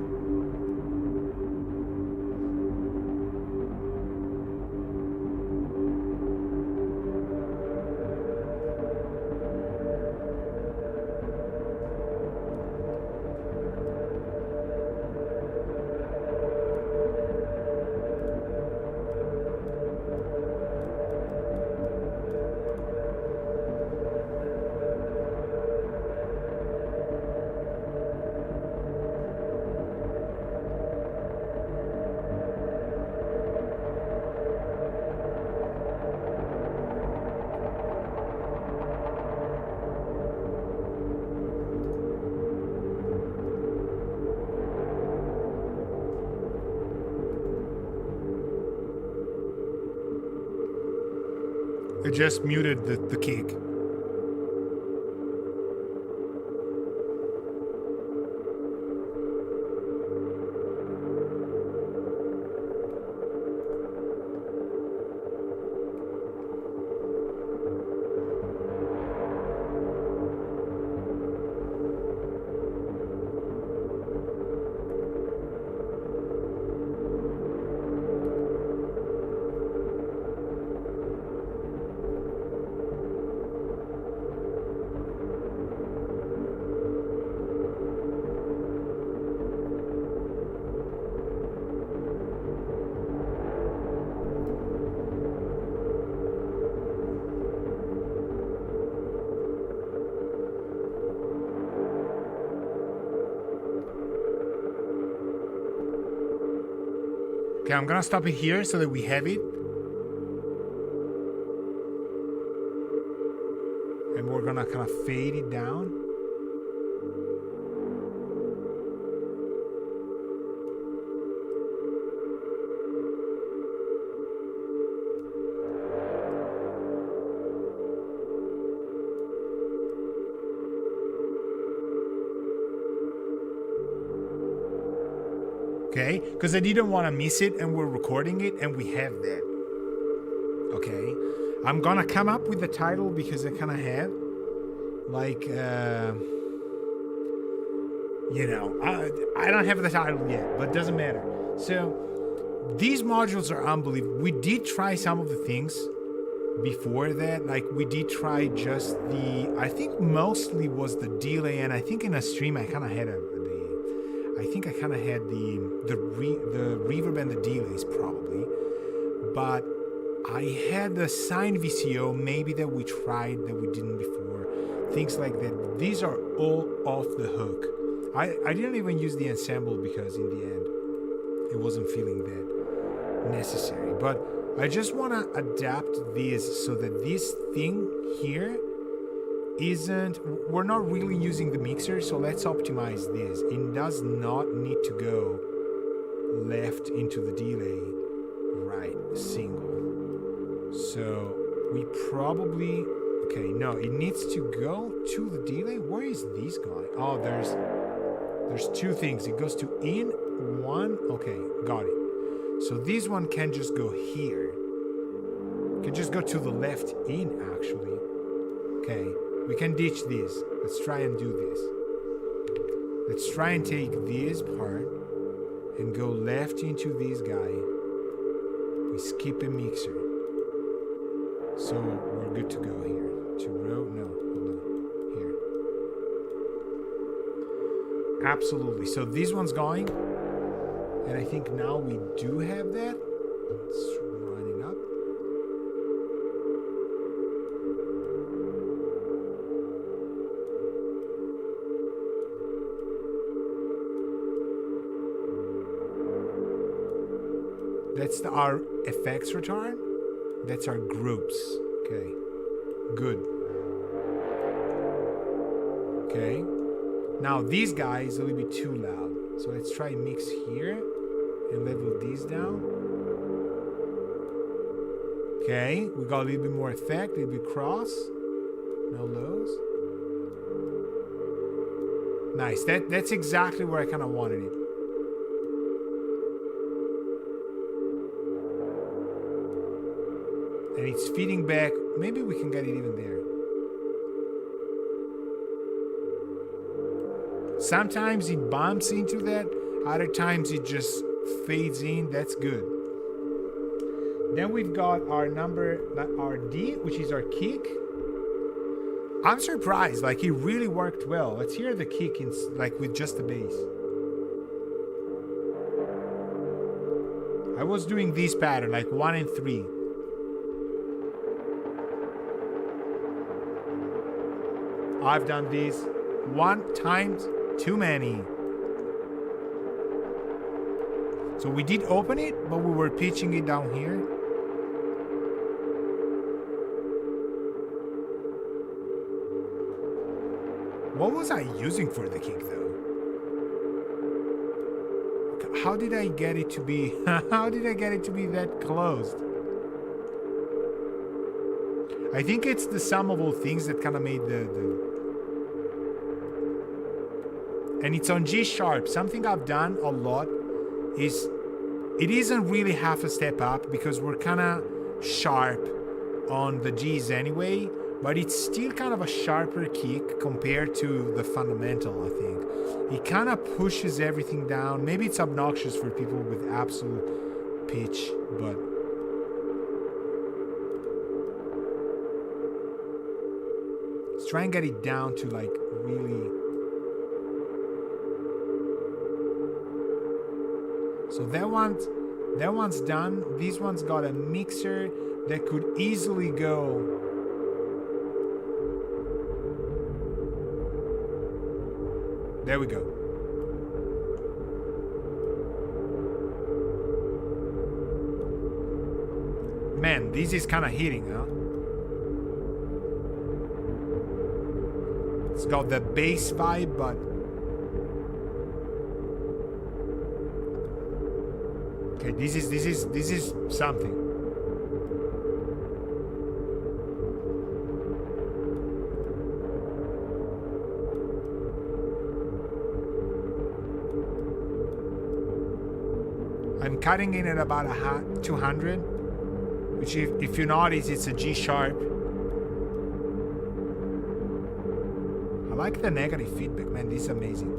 It just muted the kick. Okay, I'm gonna stop it here so that we have it. And we're gonna kind of fade it down. Okay, because I didn't want to miss it and we're recording it and we have that. Okay, I'm gonna come up with the title because I kind of have like you know, I don't have the title yet, but it doesn't matter. So these modules are unbelievable. We did try some of the things before that, like we did try just the, I think mostly was the delay, and I think in a stream I kind of had the reverb and the delays probably, but I had the signed VCO maybe that we tried that we didn't before, things like that. These are all off the hook. I didn't even use the ensemble because in the end it wasn't feeling that necessary, but I just want to adapt this so that this thing here isn't, we're not really using the mixer, so let's optimize this. It does not need to go left into the delay, right single. So we probably, okay, no, it needs to go to the delay. Where is this going? Oh, there's two things. It goes to in one. Okay, got it. So this one can just go here. Can just go to the left in actually. Okay. We can ditch this. Let's try and do this. Let's try and take this part and go left into this guy. We skip a mixer. So we're good to go here. To row, no, hold on. Here. Absolutely. So this one's going. And I think now we do have that. Let's run it up. That's our effects return. That's our groups. Okay, good. Okay, now these guys will be too loud. So let's try mix here and level these down. Okay, we got a little bit more effect, a little bit cross. No lows. Nice, that's exactly where I kind of wanted it. And it's feeding back. Maybe we can get it even there. Sometimes it bumps into that. Other times it just fades in. That's good. Then we've got our D, which is our kick. I'm surprised. Like, it really worked well. Let's hear the kick in, like, with just the bass. I was doing this pattern, like 1 and 3. I've done this 1 times too many. So we did open it, but we were pitching it down here. What was I using for the kick though? How did I get it to be how did I get it to be that closed? I think it's the sum of all things that kind of made the and it's on G sharp. Something I've done a lot is it isn't really half a step up because we're kind of sharp on the G's anyway, but it's still kind of a sharper kick compared to the fundamental, I think. It kind of pushes everything down. Maybe it's obnoxious for people with absolute pitch, but let's try and get it down to like really. So that one's done. This one's got a mixer that could easily go. There we go. Man, this is kind of hitting, huh? It's got the bass vibe, but okay, this is something. I'm cutting in at about 200, which if you notice, it's a G sharp. I like the negative feedback, man. This is amazing.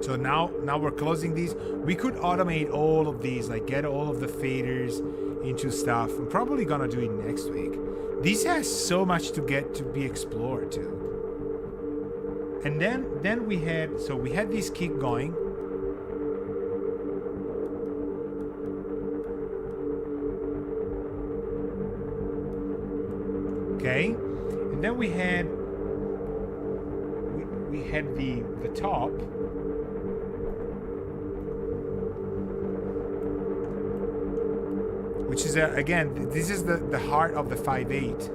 So now we're closing these. We could automate all of these, like get all of the faders into stuff. I'm probably gonna do it next week. This has so much to get to be explored too. And then we had this kick going. Okay, and then we had the top. Which is, again, this is the heart of the 5/8.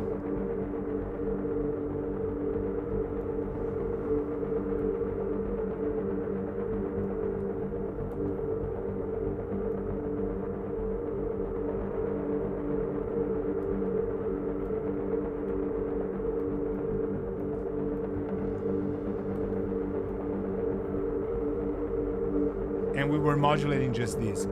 And we were modulating just this.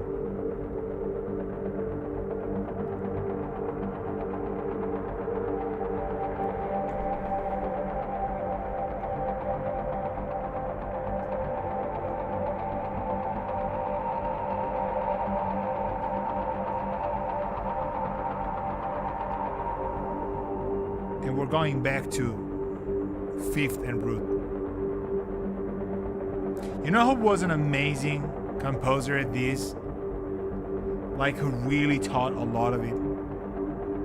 going back to fifth and root. You know who was an amazing composer at this? Like who really taught a lot of it?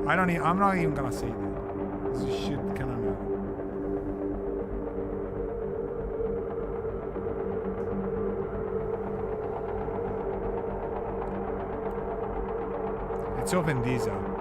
I'm not even gonna say that. This is shit kind of know. Let's open these up.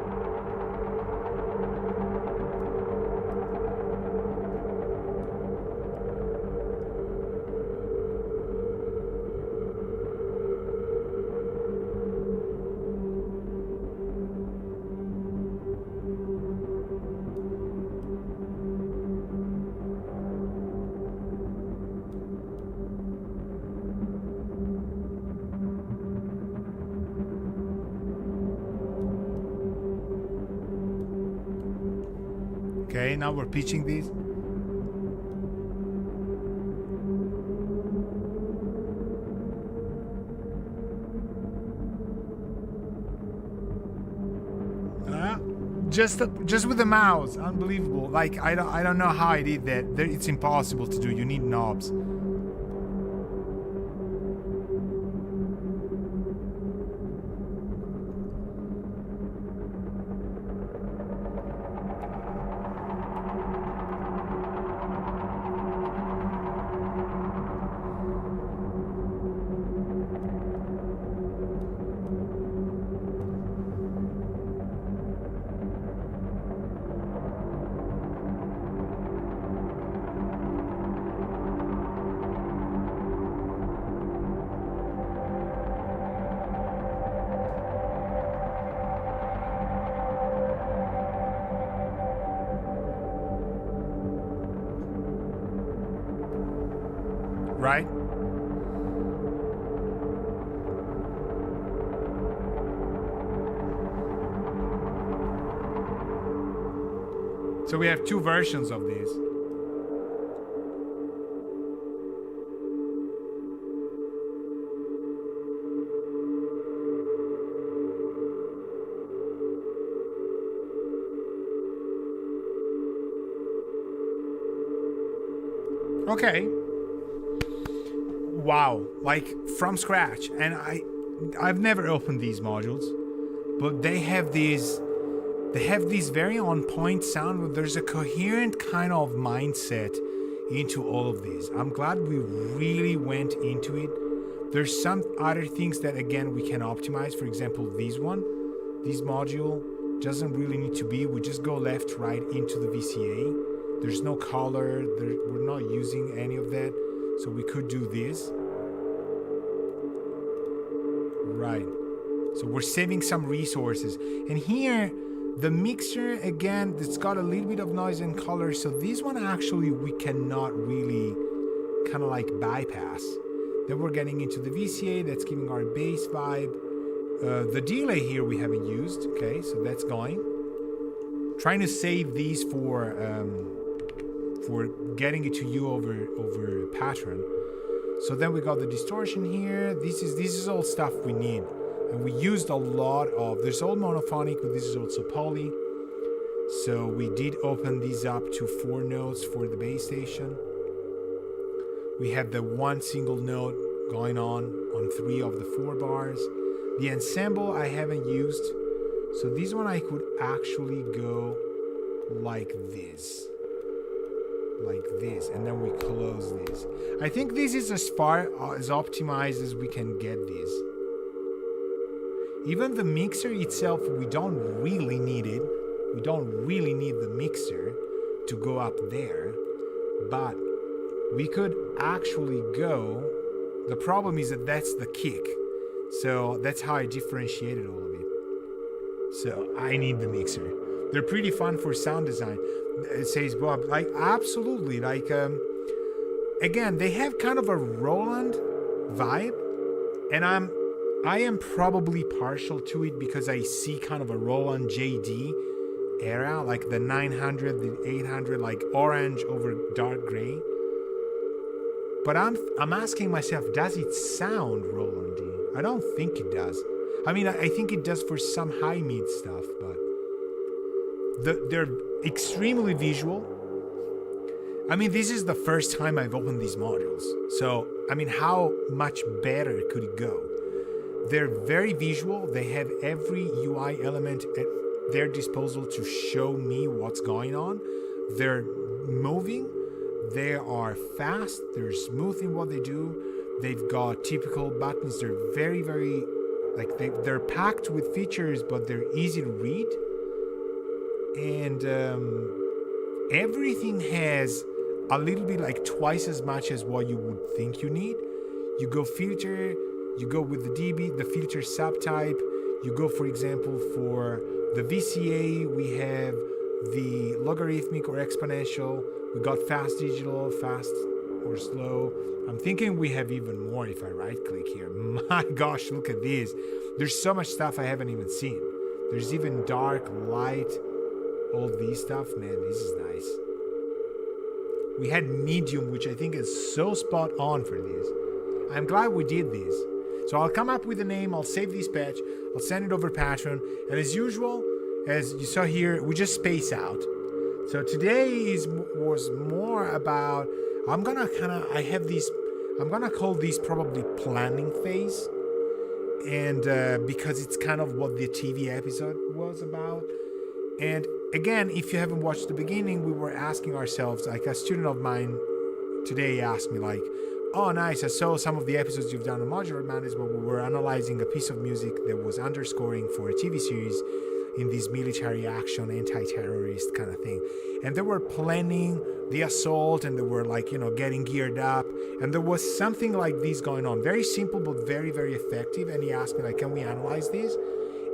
Okay, now we're pitching these. Just with the mouse, unbelievable. Like I don't know how I did that. It's impossible to do. You need knobs. Right? So we have two versions of this. Okay. Wow, like from scratch. And I've never opened these modules, but they have these very on point sound. There's a coherent kind of mindset into all of these. I'm glad we really went into it. There's some other things that again we can optimize. For example, this module doesn't really need to be. We just go left, right into the VCA. There's no color. We're not using any of that. So we could do this. Right. So we're saving some resources. And here, the mixer, again, it's got a little bit of noise and color. So this one actually we cannot really kind of like bypass. Then we're getting into the VCA. That's giving our bass vibe. The delay here we haven't used. Okay, so that's going. Trying to save these for getting it to you over pattern. So then we got the distortion here. This is all stuff we need, and we used a lot of. There's all monophonic, but this is also poly. So we did open these up to 4 notes for the bass station. We have the one single note going on 3 of the 4 bars. The ensemble I haven't used, so this one I could actually go like this. Like this, and then we close this. I think this is as far as optimized as we can get this. Even the mixer itself, we don't really need it. We don't really need the mixer to go up there, but we could actually go. The problem is that that's the kick. So that's how I differentiated all of it. So I need the mixer. They're pretty fun for sound design. It says Bob, like absolutely, like again, they have kind of a Roland vibe, and I am probably partial to it because I see kind of a Roland JD era, like the 900, the 800, like orange over dark gray. But I'm asking myself, does it sound Rolandy? I don't think it does. I mean, I think it does for some high mid stuff, but They're extremely visual. I mean, this is the first time I've opened these modules. So, I mean, how much better could it go? They're very visual. They have every UI element at their disposal to show me what's going on. They're moving. They are fast. They're smooth in what they do. They've got typical buttons. They're very, very, like, they're packed with features, but they're easy to read. And everything has a little bit like twice as much as what you would think you need. You go filter, you go with the dB, the filter subtype. You go, for example, for the VCA, we have the logarithmic or exponential. We got fast digital, fast or slow. I'm thinking we have even more if I right click here. My gosh, look at this. There's so much stuff I haven't even seen. There's even dark, light, all these stuff. Man, this is nice. We had medium, which I think is so spot on for this. I'm glad we did this. So I'll come up with a name, I'll save this patch, I'll send it over Patreon, and as usual, as you saw here, we just space out. So today was more about, I'm gonna call these probably planning phase, and because it's kind of what the TV episode was about. And again, if you haven't watched the beginning, we were asking ourselves, like a student of mine today asked me like, oh nice, I saw some of the episodes you've done on Modular Mondays where we were analyzing a piece of music that was underscoring for a TV series in this military action, anti-terrorist kind of thing. And they were planning the assault and they were like, getting geared up. And there was something like this going on. Very simple, but very, very effective. And he asked me like, can we analyze this?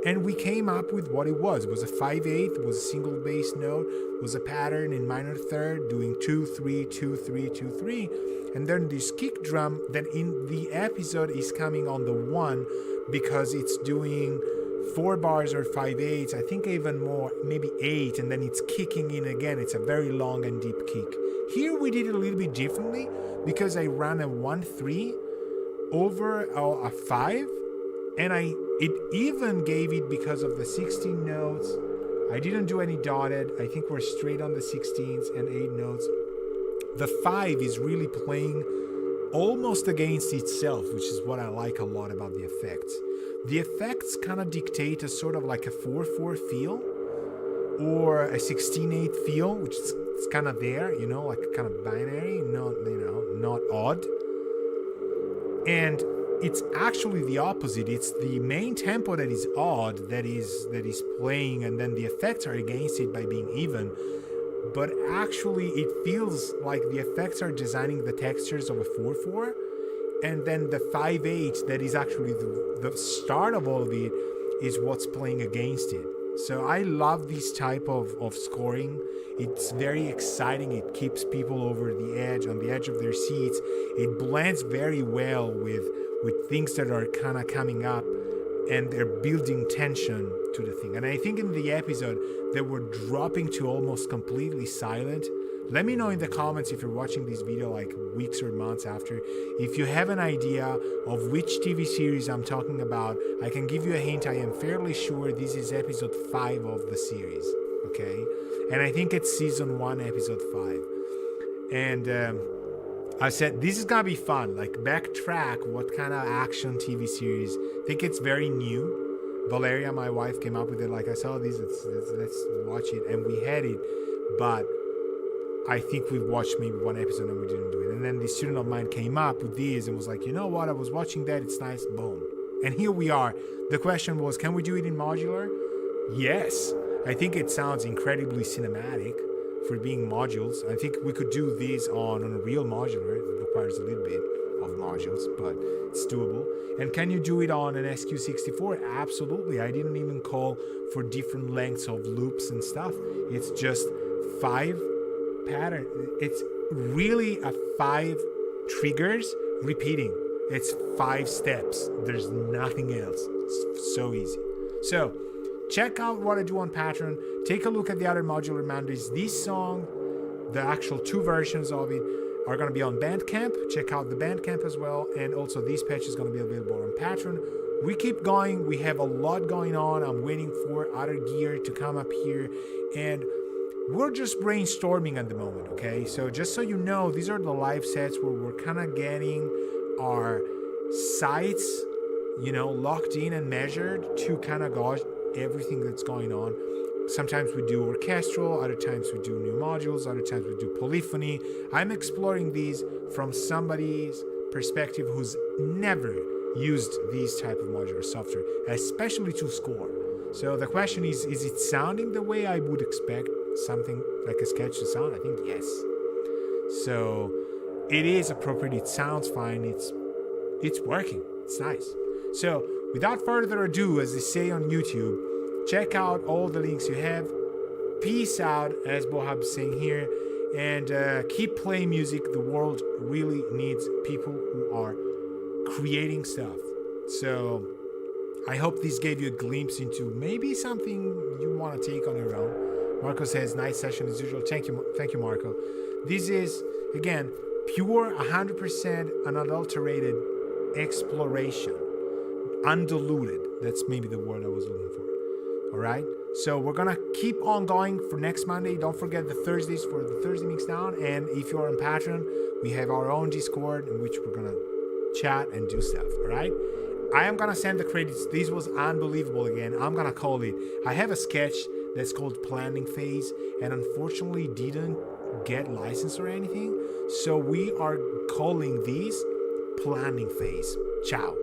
And we came up with what it was. It was a 5/8, it was a single bass note, it was a pattern in minor third doing 2-3, 2-3, 2-3. And then this kick drum that in the episode is coming on the 1 because it's doing 4 bars or 5/8, I think even more, maybe 8, and then it's kicking in again. It's a very long and deep kick. Here we did it a little bit differently because I ran a 1-3 over a 5, and it even gave it because of the 16 notes. I didn't do any dotted. I think we're straight on the 16s and 8 notes. The 5 is really playing almost against itself, which is what I like a lot about the effects. The effects kind of dictate a sort of like a 4/4 feel or a 16/8 feel, which is it's kind of there, like kind of binary, not odd. And it's actually the opposite. It's the main tempo that is odd that is playing, and then the effects are against it by being even. But actually it feels like the effects are designing the textures of a 4/4, and then the 5/8 that is actually the start of all of it is what's playing against it. So I love this type of scoring. It's very exciting. It keeps people over the edge, on the edge of their seats. It blends very well with things that are kind of coming up, and they're building tension to the thing. And I think in the episode they were dropping to almost completely silent. Let me know in the comments if you're watching this video like weeks or months after. If you have an idea of which TV series I'm talking about, I can give you a hint. I am fairly sure this is episode 5 of the series, okay? And I think it's season 1, episode 5. And I said, this is gonna be fun, like backtrack what kind of action TV series. I think it's very new. Valeria, my wife, came up with it, like I saw this, let's watch it, and we had it, but I think we watched maybe 1 episode and we didn't do it. And then this student of mine came up with these and was like, you know what, I was watching that, it's nice, boom. And here we are. The question was, can we do it in modular? Yes. I think it sounds incredibly cinematic for being modules. I think we could do this on a real modular. It requires a little bit of modules, but it's doable. And can you do it on an SQ64? Absolutely. I didn't even call for different lengths of loops and stuff. It's just 5 pattern. It's really a 5 triggers repeating. It's 5 steps. There's nothing else. It's so easy. So check out what I do on Patreon. Take a look at the other Modular Mondays. This song, the actual 2 versions of it, are going to be on Bandcamp. Check out the Bandcamp as well. And also this patch is going to be available on Patreon we keep going. We have a lot going on. I'm waiting for other gear to come up here, and we're just brainstorming at the moment, okay? So just so you know, these are the live sets where we're kind of getting our sights, locked in and measured to kind of gauge everything that's going on. Sometimes we do orchestral, other times we do new modules, other times we do polyphony. I'm exploring these from somebody's perspective who's never used these type of modular software, especially to score. So the question is it sounding the way I would expect something like a sketch to sound? I think yes. So it is appropriate, it sounds fine, it's working, it's nice. So without further ado, as they say on YouTube, check out all the links you have. Peace out, as Bohab is saying here, and keep playing music. The world really needs people who are creating stuff. So I hope this gave you a glimpse into maybe something you want to take on your own. Marco says, nice session as usual. Thank you, Marco. This is, again, pure, 100% unadulterated exploration. Undiluted. That's maybe the word I was looking for. All right? So we're going to keep on going for next Monday. Don't forget the Thursdays for the Thursday Mixdown. And if you're on Patreon, we have our own Discord in which we're going to chat and do stuff. All right? I am going to send the credits. This was unbelievable again. I'm going to call it. I have a sketch that's called Planning Phase, and unfortunately didn't get licensed or anything. So we are calling these Planning Phase. Ciao.